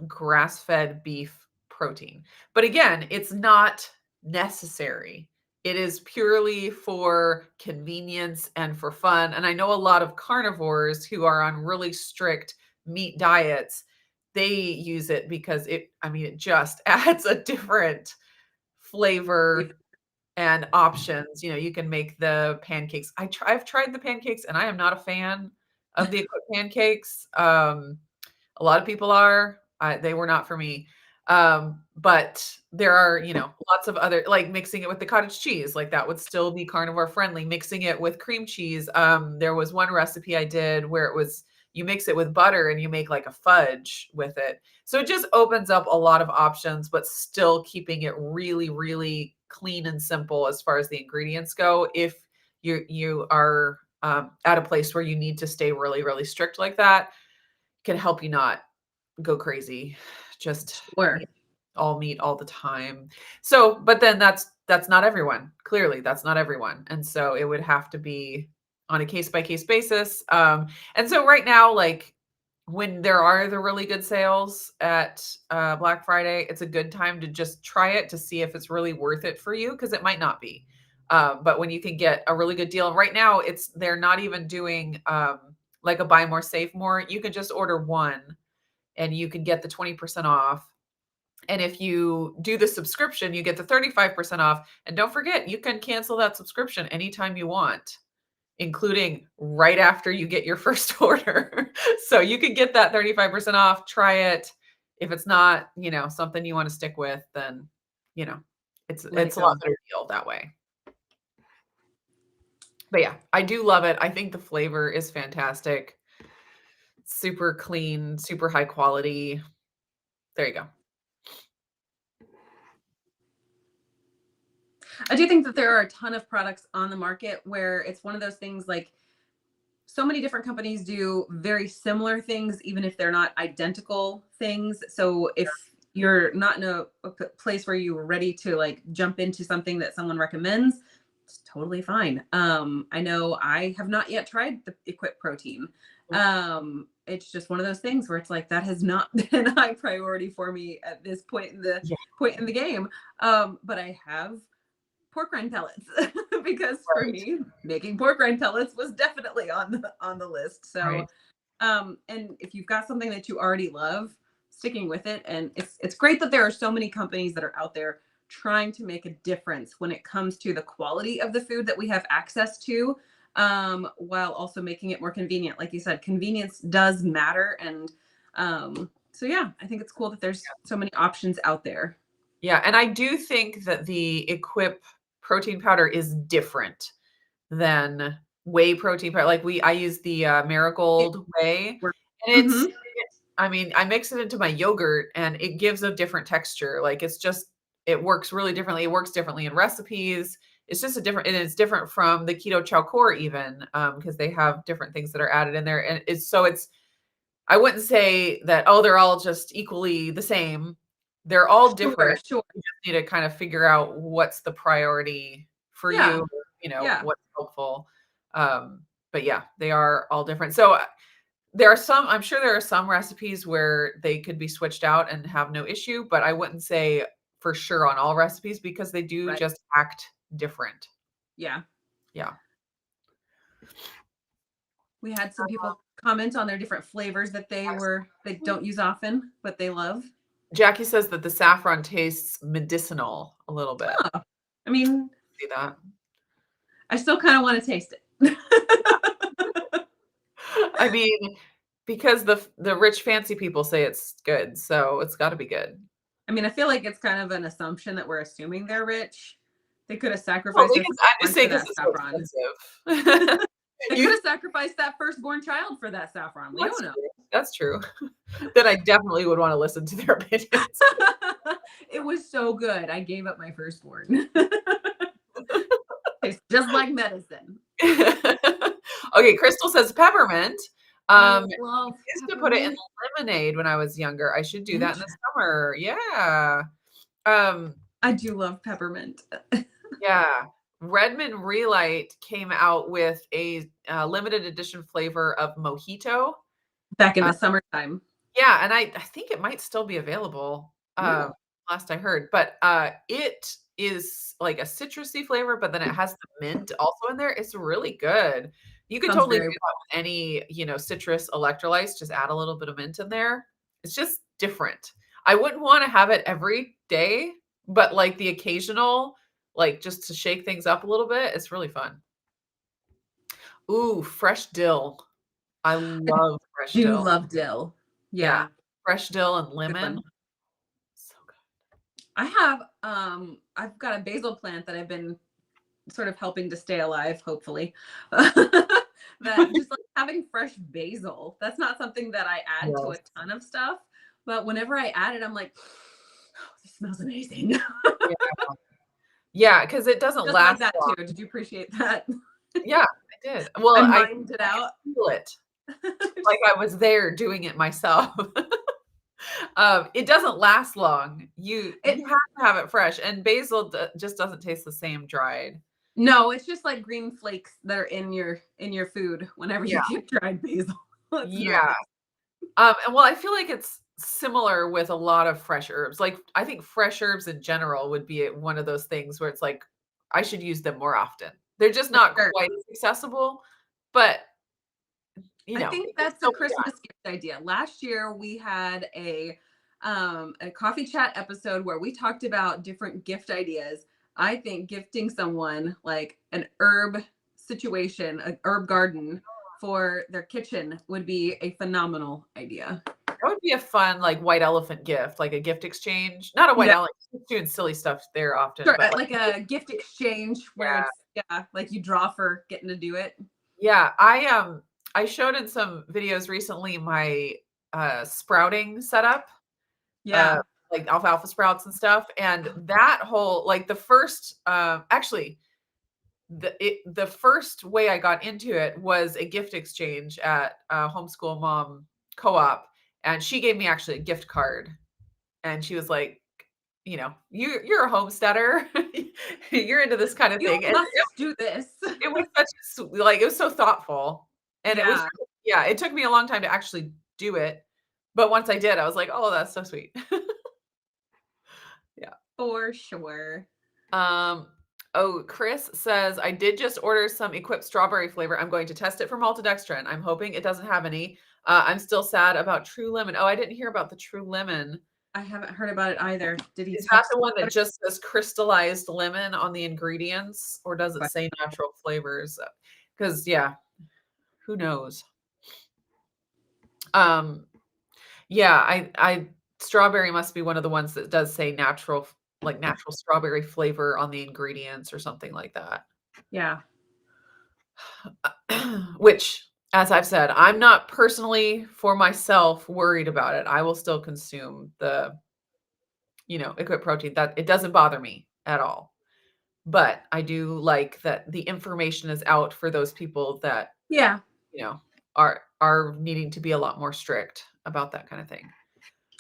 S1: grass-fed beef protein. But again, it's not necessary. It is purely for convenience and for fun. And I know a lot of carnivores who are on really strict meat diets, they use it because it just adds a different flavor and options. You can make the pancakes. I've tried the pancakes and I am not a fan of the Equip pancakes. A lot of people are. They were not for me. But there are, lots of other, like mixing it with the cottage cheese, like that would still be carnivore friendly. Mixing it with cream cheese. There was one recipe I did where it was you mix it with butter and you make like a fudge with it. So it just opens up a lot of options, but still keeping it really, really clean and simple as far as the ingredients go. If you are at a place where you need to stay really, really strict like that, can help you not go crazy. Just
S2: Sure.
S1: all meat all the time. So, but then that's not everyone. Clearly, that's not everyone. And so it would have to be on a case by case basis. And so right now, like when there are the really good sales at Black Friday, it's a good time to just try it to see if it's really worth it for you because it might not be. But when you can get a really good deal, right now they're not even doing like a buy more, save more. You can just order one and you can get the 20% off. And if you do the subscription, you get the 35% off. And don't forget, you can cancel that subscription anytime you want, including right after you get your first order. So you can get that 35% off, try it. If it's not, something you want to stick with, then, it's a lot better deal that way. But yeah, I do love it. I think the flavor is fantastic. Super clean, super high quality. There you go.
S2: I do think that there are a ton of products on the market where it's one of those things like so many different companies do very similar things, even if they're not identical things. So if you're not in a place where you're ready to like jump into something that someone recommends, it's totally fine. I know I have not yet tried the Equip protein. It's just one of those things where it's like that has not been a high priority for me at this point in the game. But I have pork rind pellets because for me making pork rind pellets was definitely on the list. So and if you've got something that you already love, sticking with it. And it's great that there are so many companies that are out there trying to make a difference when it comes to the quality of the food that we have access to, while also making it more convenient. Like you said, convenience does matter. And so yeah, I think it's cool that there's so many options out there.
S1: Yeah, and I do think that the Equip protein powder is different than whey protein powder. Like I use the Marigold whey, and I mix it into my yogurt, and it gives a different texture. Like it works really differently. It works differently in recipes. It's just and it's different from the KetoChow core even, because they have different things that are added in there, and I wouldn't say that, oh, they're all just equally the same. They're all different.
S2: Sure.
S1: You just need to kind of figure out what's the priority for you, what's helpful. But yeah, they are all different. So I'm sure there are some recipes where they could be switched out and have no issue, but I wouldn't say for sure on all recipes because they do just act different.
S2: Yeah.
S1: Yeah.
S2: We had some people comment on their different flavors that they don't use often, but they love.
S1: Jackie says that the saffron tastes medicinal a little bit.
S2: Oh, I mean,
S1: See that?
S2: I still kind of want to taste it.
S1: I mean, because the rich fancy people say it's good, so it's got to be good.
S2: I mean, I feel like it's kind of an assumption that we're assuming they're rich. They could have
S1: Well,
S2: sacrificed their
S1: because I'm just
S2: firstborn
S1: saying
S2: for
S1: because
S2: that
S1: it's
S2: saffron.
S1: so expensive.
S2: They could
S1: You
S2: have sacrificed that firstborn child for that saffron. We don't know.
S1: That's true. Then I definitely would want to listen to their opinions.
S2: It was so good. I gave up my firstborn. Tastes just like medicine.
S1: Okay, Crystal says peppermint.
S2: I
S1: I
S2: love
S1: used to put it in
S2: peppermint.
S1: lemonade when I was younger. I should do that in the summer. Yeah. Um,
S2: I do love peppermint.
S1: yeah. Redmond Relight came out with a limited edition flavor of mojito.
S2: Back in
S1: Uh,
S2: the summertime.
S1: yeah, and I think it might still be available.
S2: Ooh,
S1: Last I heard, but it is like a citrusy flavor, but then it has the mint also in there. It's really good. You could
S2: sounds
S1: totally do
S2: very
S1: that with any, citrus electrolytes. Just add a little bit of mint in there. It's just different. I wouldn't want to have it every day, but like the occasional, like just to shake things up a little bit, it's really fun. Ooh, fresh dill. I love fresh
S2: do
S1: dill.
S2: love dill.
S1: Yeah,
S2: Yeah,
S1: fresh dill and
S2: good
S1: lemon.
S2: one.
S1: So
S2: I've got a basil plant that I've been sort of helping to stay alive, hopefully. That
S1: good.
S2: just like having fresh basil, that's not something that I add to a
S1: Yes.
S2: ton of stuff, but whenever I add it, I'm like, oh, this smells amazing.
S1: Yeah. Yeah, because it doesn't
S2: Just like
S1: last
S2: that
S1: long.
S2: too. Did you appreciate that?
S1: Yeah, I did. Well,
S2: I
S1: I
S2: mined it
S1: could
S2: out.
S1: feel it, like I was there doing it myself. It doesn't last long.
S2: It
S1: You have to have it fresh, and basil just doesn't taste the same dried.
S2: No, it's just like green flakes that are in your food whenever
S1: Yeah,
S2: you get dried basil. It's nice.
S1: yeah. And well, I feel like it's similar with a lot of fresh herbs. Like, I think fresh herbs in general would be one of those things where it's like, I should use them more often. They're just
S2: For
S1: not
S2: sure.
S1: quite as accessible, but,
S2: I
S1: it
S2: think
S1: can
S2: that's a
S1: still be
S2: Christmas gift idea. Last year we had a coffee chat episode where we talked about different gift ideas. I think gifting someone like an herb situation, an herb garden for their kitchen would be a phenomenal idea.
S1: That would be a fun, like, white elephant gift, like a gift exchange. Not a white
S2: Yeah,
S1: elephant, doing silly stuff there often,
S2: sure.
S1: but like
S2: Like a gift exchange where
S1: yeah.
S2: it's yeah, like you draw for getting to do it.
S1: Yeah, I showed in some videos recently my, sprouting setup, uh,
S2: Yeah.
S1: like alfalfa sprouts and stuff, and that whole like, the first, actually, the first way I got into it was a gift exchange at a homeschool mom co-op, and she gave me actually a gift card. And she was like, "You're a homesteader. You're into this kind of
S2: You
S1: thing." And
S2: must do this.
S1: it was such like, it was so thoughtful, and it was
S2: Yeah,
S1: yeah, it took me a long time to actually do it, but once I did, I was like, "Oh, that's so sweet." Yeah.
S2: for sure.
S1: Um, oh, Chris says, "I did just order some Equip strawberry flavor. I'm going to test it for maltodextrin. I'm hoping it doesn't have any. I'm still sad about True Lemon." Oh, I didn't hear about the True Lemon.
S2: I haven't heard about it either. Did he
S1: Is that
S2: text
S1: the one
S2: about
S1: that
S2: it?
S1: just says crystallized lemon on the ingredients, or does it say natural flavors? Because yeah, who knows? Um, yeah, I strawberry must be one of the ones that does say natural, like natural strawberry flavor on the ingredients or something like that.
S2: Yeah.
S1: Which, as I've said, I'm not personally for myself worried about it. I will still consume the, Equip protein. That it doesn't bother me at all. But I do like that the information is out for those people that,
S2: Yeah.
S1: you know, are needing to be a lot more strict about that kind of thing.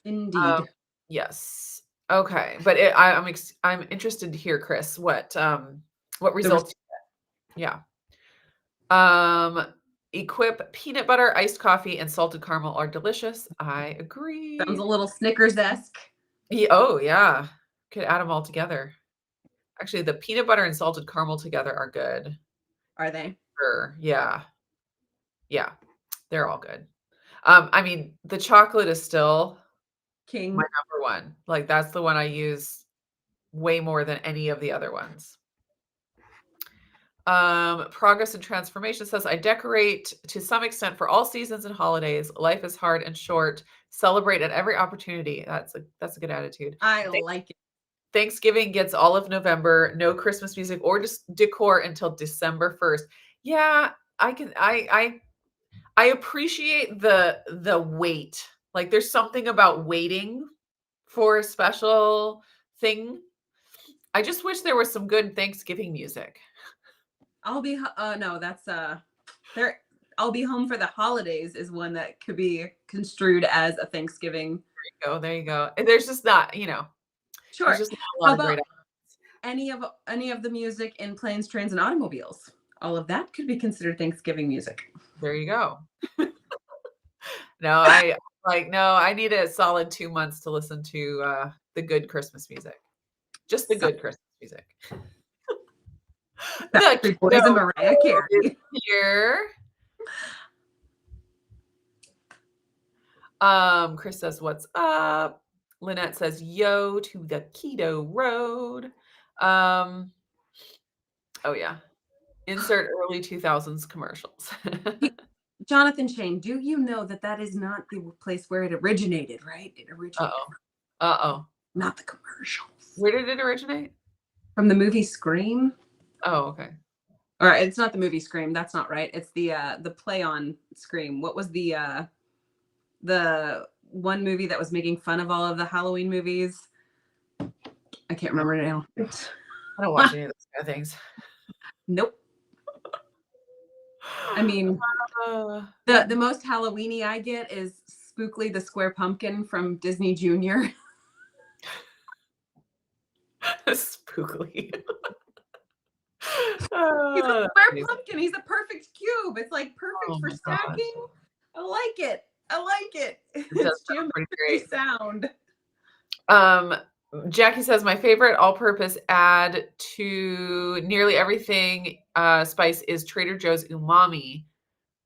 S1: Um,
S2: Indeed.
S1: yes. Okay. But I'm interested to hear, Chris, what
S2: The res-
S1: results. Yeah. Um, Equip peanut butter, iced coffee, and salted caramel are delicious. I
S2: sounds
S1: agree.
S2: a little Snickers-esque.
S1: Oh yeah. Could add them all together. Actually, the peanut butter and salted caramel together are good.
S2: Are they?
S1: Sure. Yeah. Yeah. They're all good. I mean, the chocolate is still my
S2: King.
S1: number one. Like, that's the one I use way more than any of the other ones. Progress and Transformation says, I decorate to some extent for all seasons and holidays. Life is hard and short. Celebrate at every opportunity. That's a good attitude.
S2: I like it.
S1: Thanksgiving gets all of November, no Christmas music or just decor until December 1st. Yeah, I appreciate the wait. Like there's something about waiting for a special thing. I just wish there was some good Thanksgiving music.
S2: I'll be no, that's there. I'll be home for the holidays is one that could be construed as a Thanksgiving.
S1: There you go. And there's just not,
S2: Sure.
S1: there's just not a lot
S2: How
S1: of great.
S2: about any of the music in Planes, Trains, and Automobiles? All of that could be considered Thanksgiving music.
S1: There you go. No, I need a solid 2 months to listen to the good Christmas music. Just the good Christmas music.
S2: The Boys and Mariah Carey
S1: here. Chris says, what's up? Lynette says, yo to the keto road. Oh yeah. Insert early 2000s commercials.
S2: Jonathan Shane, do you know that is not the place where it originated, right? It originated.
S1: Uh-oh.
S2: Not the commercials.
S1: Where did it originate?
S2: From the movie Scream.
S1: Oh, okay.
S2: All right, it's not the movie Scream. That's not right. It's the play on Scream. What was the one movie that was making fun of all of the Halloween movies? I can't remember it now.
S1: I don't watch any of those kind of things.
S2: Nope. I mean, the most Halloween-y I get is Spookly the Square Pumpkin from Disney Junior.
S1: Spookly.
S2: He's a square pumpkin. He's a perfect cube. It's like perfect for stacking. I like it. It's geometrically sound.
S1: Jackie says, my favorite all-purpose add to nearly everything spice is Trader Joe's umami.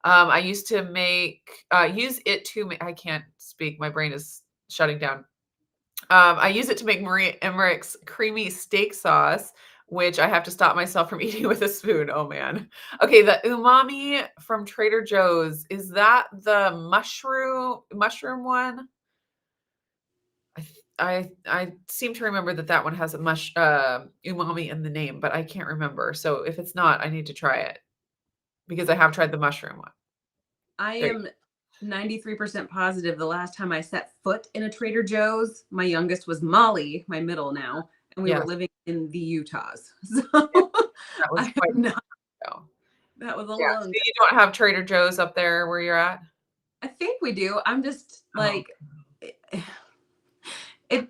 S1: I used to use it to make, I can't speak. My brain is shutting down. I use it to make Marie Emmerich's creamy steak sauce, which I have to stop myself from eating with a spoon. Oh man. Okay. The umami from Trader Joe's, is that the mushroom one? I seem to remember that one has a umami in the name, but I can't remember. So if it's not, I need to try it because I have tried the mushroom one.
S2: I am 93% positive the last time I set foot in a Trader Joe's, my youngest was Molly, my middle now, and we were living in the Utahs. So
S1: that was
S2: that was a long
S1: so you don't have Trader Joe's up there where you're at?
S2: I think we do. I'm just like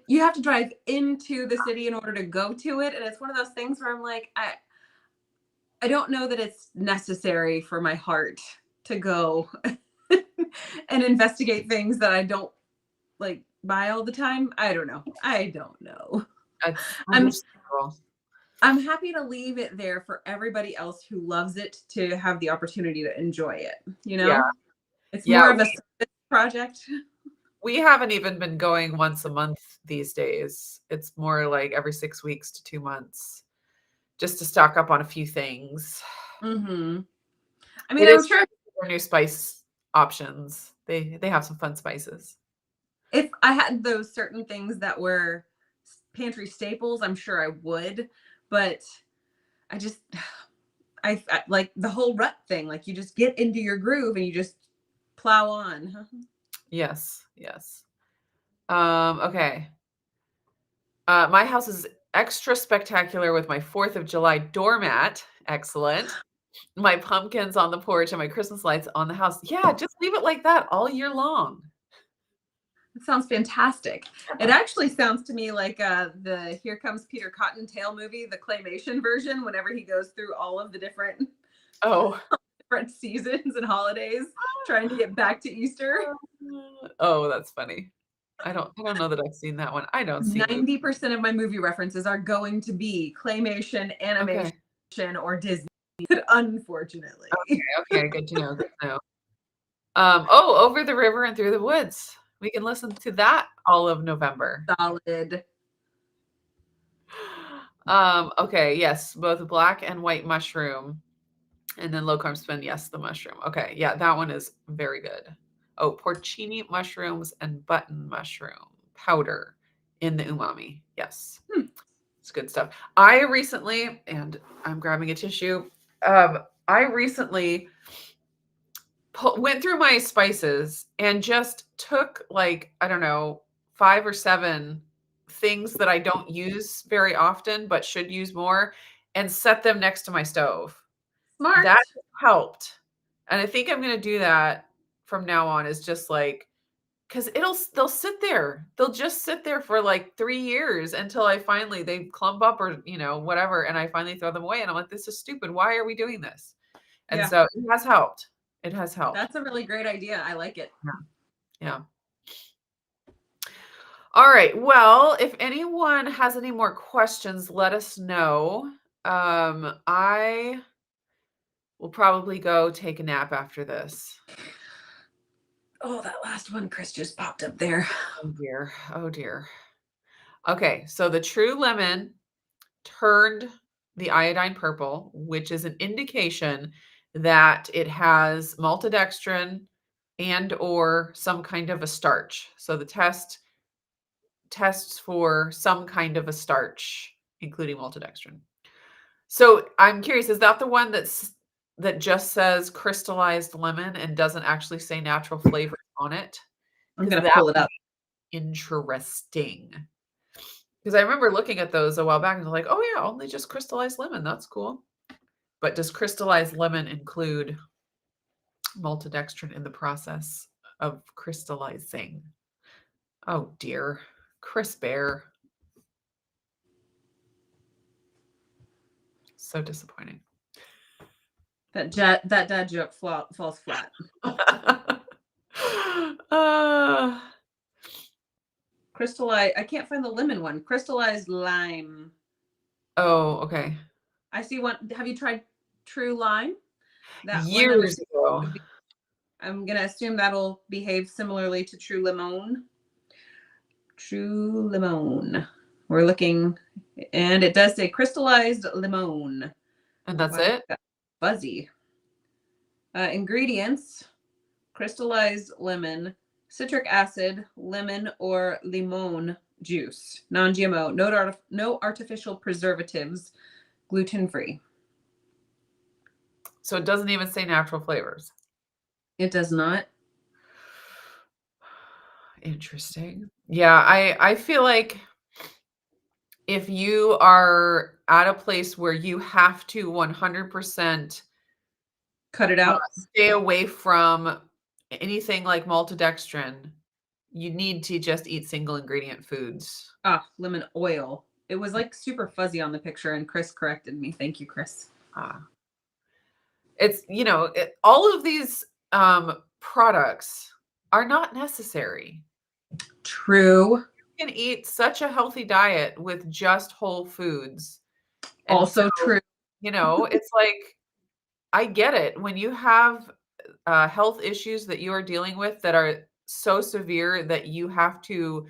S2: you have to drive into the city in order to go to it, and it's one of those things where I'm like, I don't know that it's necessary for my heart to go and investigate things that I don't like buy all the time. I don't know. I'm happy to leave it there for everybody else who loves it to have the opportunity to enjoy it. It's more of a project.
S1: We haven't even been going once a month these days. It's more like every 6 weeks to 2 months, just to stock up on a few things.
S2: Mm-hmm. I mean, I'm sure
S1: new spice options. They have some fun spices.
S2: If I had those certain things that were pantry staples, I'm sure I would. But I like the whole rut thing. Like you just get into your groove and you just plow on.
S1: Yes. Okay. My house is extra spectacular with my 4th of July doormat. Excellent. My pumpkins on the porch and my Christmas lights on the house. Yeah, just leave it like that all year long.
S2: It sounds fantastic. It actually sounds to me like the Here Comes Peter Cottontail movie, the claymation version, whenever he goes through all of the different seasons and holidays, trying to get back to Easter.
S1: Oh, that's funny. I don't know that I've seen that one. I don't see
S2: 90% of my movie references are going to be claymation, animation, or Disney, unfortunately.
S1: Okay, good to know. Over the river and through the woods. We can listen to that all of November.
S2: Solid.
S1: Okay, yes, both black and white mushroom. And then low carb spin, yes, the mushroom. Okay, yeah, that one is very good. Oh, porcini mushrooms and button mushroom powder in the umami. Yes,
S2: Hmm.
S1: it's good stuff. I recently, and I'm grabbing a tissue. I recently went through my spices and just took like, I don't know, 5 or 7 things that I don't use very often but should use more and set them next to my stove.
S2: Smart.
S1: That helped. And I think I'm gonna do that from now on, is just like, because they'll sit there. They'll just sit there for like 3 years until I finally they clump up or, whatever, and I finally throw them away, and I'm like, "This is stupid. Why are we doing this?" And
S2: Yeah,
S1: so it has helped. It has helped.
S2: that's a really great idea. I like it.
S1: Yeah. Yeah. All right. Well, if anyone has any more questions, let us know. I will probably go take a nap after this.
S2: Oh, that last one, Chris, just popped up there.
S1: Oh dear. Oh dear. Okay, so the true lemon turned the iodine purple, which is an indication that it has maltodextrin and or some kind of a starch. So the test tests for some kind of a starch, including maltodextrin. So I'm curious, is that the one that just says crystallized lemon and doesn't actually say natural flavor on it?
S2: I'm
S1: Because
S2: gonna
S1: that
S2: pull it
S1: would
S2: up.
S1: be interesting. Because I remember looking at those a while back and like, oh yeah, only just crystallized lemon. That's cool. But does crystallized lemon include maltodextrin in the process of crystallizing? Oh dear. Chris Bear. So disappointing.
S2: That dad joke falls flat.
S1: uh,
S2: Crystallized. I can't find the lemon one. Crystallized lime.
S1: oh, okay.
S2: I see one. Have you tried True Lime? That one I'm
S1: Years
S2: assuming
S1: ago.
S2: would be, I'm gonna assume that'll behave similarly to True Limon. True Limon. We're looking, and it does say crystallized limon.
S1: And that's
S2: Why is
S1: it?
S2: that fuzzy? Ingredients: crystallized lemon, citric acid, lemon or limon juice, non-GMO, no artificial preservatives, gluten-free.
S1: So it doesn't even say natural flavors.
S2: It does not.
S1: Interesting. Yeah, I feel like if you are at a place where you have to 100%
S2: Cut it out.
S1: stay away from anything like maltodextrin, you need to just eat single ingredient foods.
S2: Ah, lemon oil. It was like super fuzzy on the picture, and Chris corrected me. Thank you, Chris.
S1: It's, all of these products are not necessary.
S2: True.
S1: You can eat such a healthy diet with just whole foods. And so,
S2: Also true.
S1: it's like, I get it. When you have health issues that you are dealing with that are so severe that you have to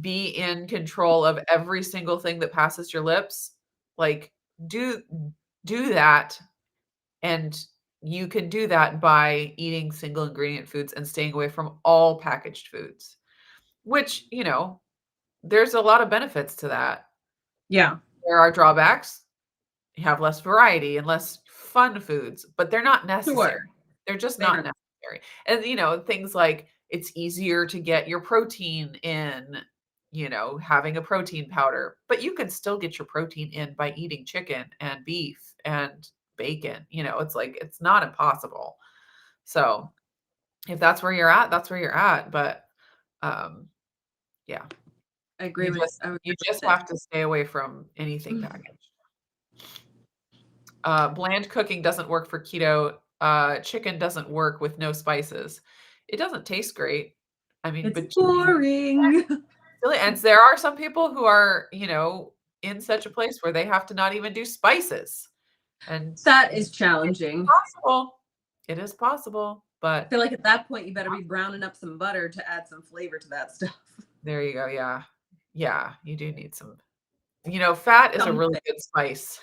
S1: be in control of every single thing that passes your lips, like do that. And you can do that by eating single ingredient foods and staying away from all packaged foods, which, there's a lot of benefits to that.
S2: Yeah.
S1: There are drawbacks. You have less variety and less fun foods, but they're not necessary.
S2: Sure.
S1: They're just
S2: They
S1: not
S2: are.
S1: necessary. And, things like it's easier to get your protein in, having a protein powder, but you can still get your protein in by eating chicken and beef and bacon. It's like, it's not impossible. So if that's where you're at, that's where you're at. But yeah,
S2: I agree with
S1: you just
S2: it.
S1: have to stay away from anything packaged. Bland cooking doesn't work for keto. Chicken doesn't work with no spices. It doesn't taste great. I mean,
S2: It's
S1: but
S2: boring.
S1: really, and there are some people who are, in such a place where they have to not even do spices. And
S2: That is
S1: it's
S2: challenging.
S1: possible. It is possible,
S2: I
S1: but
S2: feel like at that point you better be browning up some butter to add some flavor to that stuff.
S1: there you go. Yeah. Yeah, you do need some Fat is a really
S2: Something.
S1: good spice.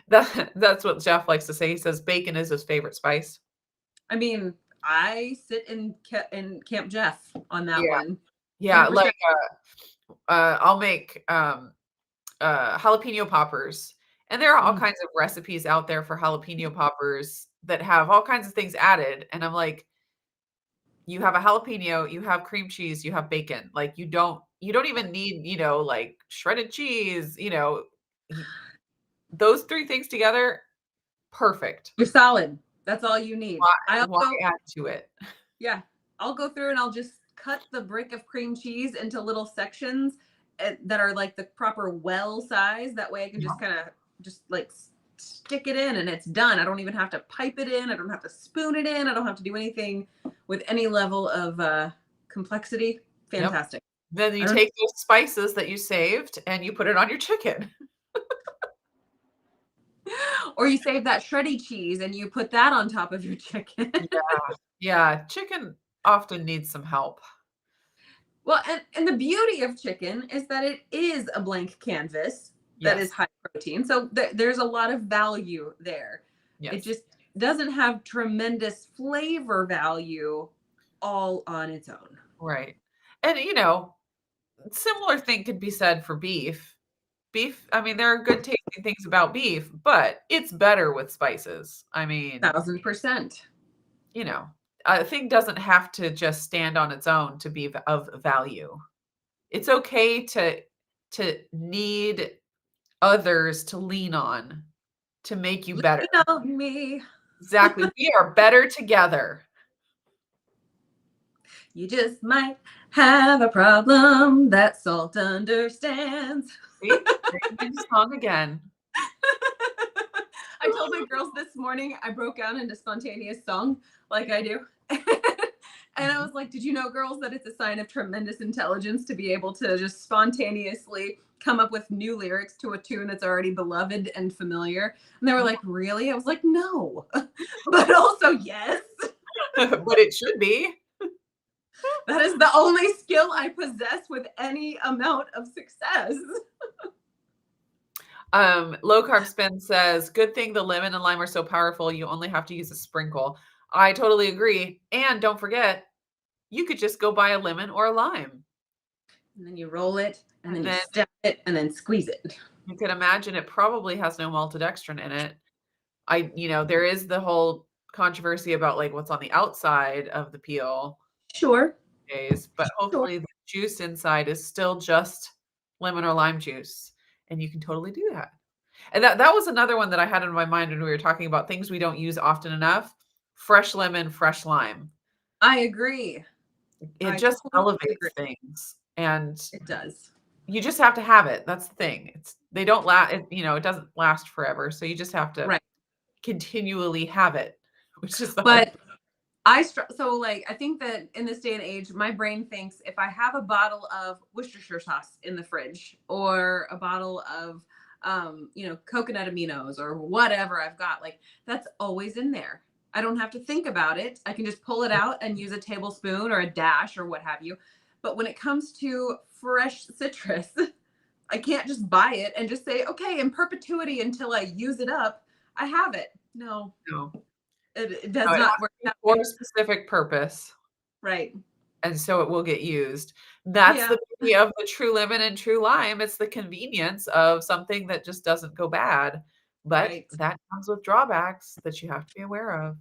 S1: That's what Jeff likes to say. He says bacon is his favorite spice.
S2: I mean, I sit in Camp Jeff on that
S1: Yeah.
S2: one.
S1: Yeah,
S2: 100%.
S1: like, I'll make, jalapeno poppers, and there are all
S2: Mm.
S1: kinds of recipes out there for jalapeno poppers that have all kinds of things added, and I'm like, "You have a jalapeno, you have cream cheese, you have bacon, like, you don't even need, like, shredded cheese, y those 3 things together, perfect.
S2: You're solid. That's all you need.
S1: Why
S2: I
S1: why
S2: also
S1: add to it?"
S2: Yeah, I'll go through and I'll just cut the brick of cream cheese into little sections that are like the proper well size. That way I can
S1: Yeah.
S2: just kind of just like stick it in and it's done. I don't even have to pipe it in. I don't have to spoon it in. I don't have to do anything with any level of complexity.
S1: Yep.
S2: Fantastic.
S1: Then
S2: I
S1: you
S2: don't
S1: take those spices that you saved and you put it on your chicken.
S2: or you save that shreddy cheese and you put that on top of your chicken.
S1: Yeah. Yeah, chicken often needs some help.
S2: Well, and the beauty of chicken is that it is a blank canvas that is
S1: Yes.
S2: high protein. So there's a lot of value there. It
S1: Yes.
S2: just doesn't have tremendous flavor value all on its own.
S1: Right. And, similar thing could be said for beef. Beef, I mean, there are good tasting things about beef, but it's better with spices. I mean,
S2: 1000%.
S1: you know, a thing doesn't have to just stand on its own to be of value. It's okay to need others to lean on to make you better.
S2: Lean on me.
S1: Exactly. We are better together.
S2: You just might have a problem that salt understands.
S1: See? Singing the song again.
S2: I told my girls this morning I broke out into spontaneous song like I do. And I
S1: Mhm.
S2: was like, did you know, girls, that it's a sign of tremendous intelligence to be able to just spontaneously come up with new lyrics to a tune that's already beloved and familiar? And they were like, really? I was like, no. But also, yes.
S1: But it should be.
S2: That is the only skill I possess with any amount of success.
S1: Low carb spin says, good thing the lemon and lime are so powerful. You only have to use a sprinkle. I totally agree. And don't forget, you could just go buy a lemon or a lime.
S2: And then you roll it, and then
S1: And
S2: you
S1: then
S2: step it, and then squeeze it.
S1: you can imagine it probably has no maltodextrin in it. There is the whole controversy about like what's on the outside of the peel
S2: Sure.
S1: days, but
S2: Sure.
S1: hopefully the juice inside is still just lemon or lime juice. And you can totally do that. And that was another one that I had in my mind when we were talking about things we don't use often enough. Fresh lemon, fresh lime.
S2: I agree.
S1: It
S2: I
S1: just
S2: totally agree.
S1: elevates things. And
S2: It does.
S1: you just have to have it. That's the thing. They don't last, it doesn't last forever. So you just have to
S2: Right.
S1: continually have it, which is the hard.
S2: But so like I think that in this day and age, my brain thinks if I have a bottle of Worcestershire sauce in the fridge or a bottle of coconut aminos or whatever I've got, like that's always in there. I don't have to think about it. I can just pull it out and use a tablespoon or a dash or what have you. But when it comes to fresh citrus, I can't just buy it and just say, okay, in perpetuity until I use it up, I have it. No,
S1: No,
S2: it
S1: no,
S2: does
S1: it
S2: not
S1: has
S2: work
S1: to be
S2: that
S1: for
S2: way.
S1: a specific purpose.
S2: Right.
S1: And so it will get used. That's
S2: Yeah.
S1: the beauty of the true lemon and true lime. It's the convenience of something that just doesn't go bad. But
S2: Right.
S1: that comes with drawbacks that you have to be aware of.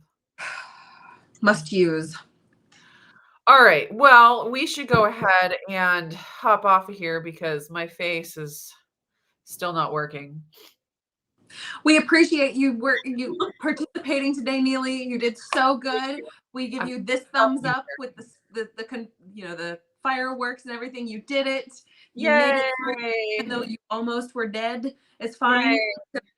S2: Must use.
S1: All right. Well, we should go ahead and hop off of here because my face is still not working.
S2: We appreciate you participating today, Neely. You did so good. We give
S1: I'm
S2: you this
S1: telling
S2: thumbs
S1: you.
S2: up with the fireworks and everything. You did it. You made it through, even
S1: Yay!
S2: though you almost were dead. It's
S1: Yay!
S2: fine.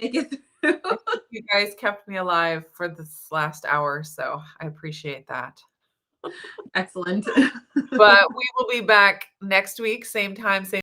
S2: Make it through.
S1: I think you guys kept me alive for this last hour, so I appreciate that.
S2: Excellent.
S1: But we will be back next week, same time, same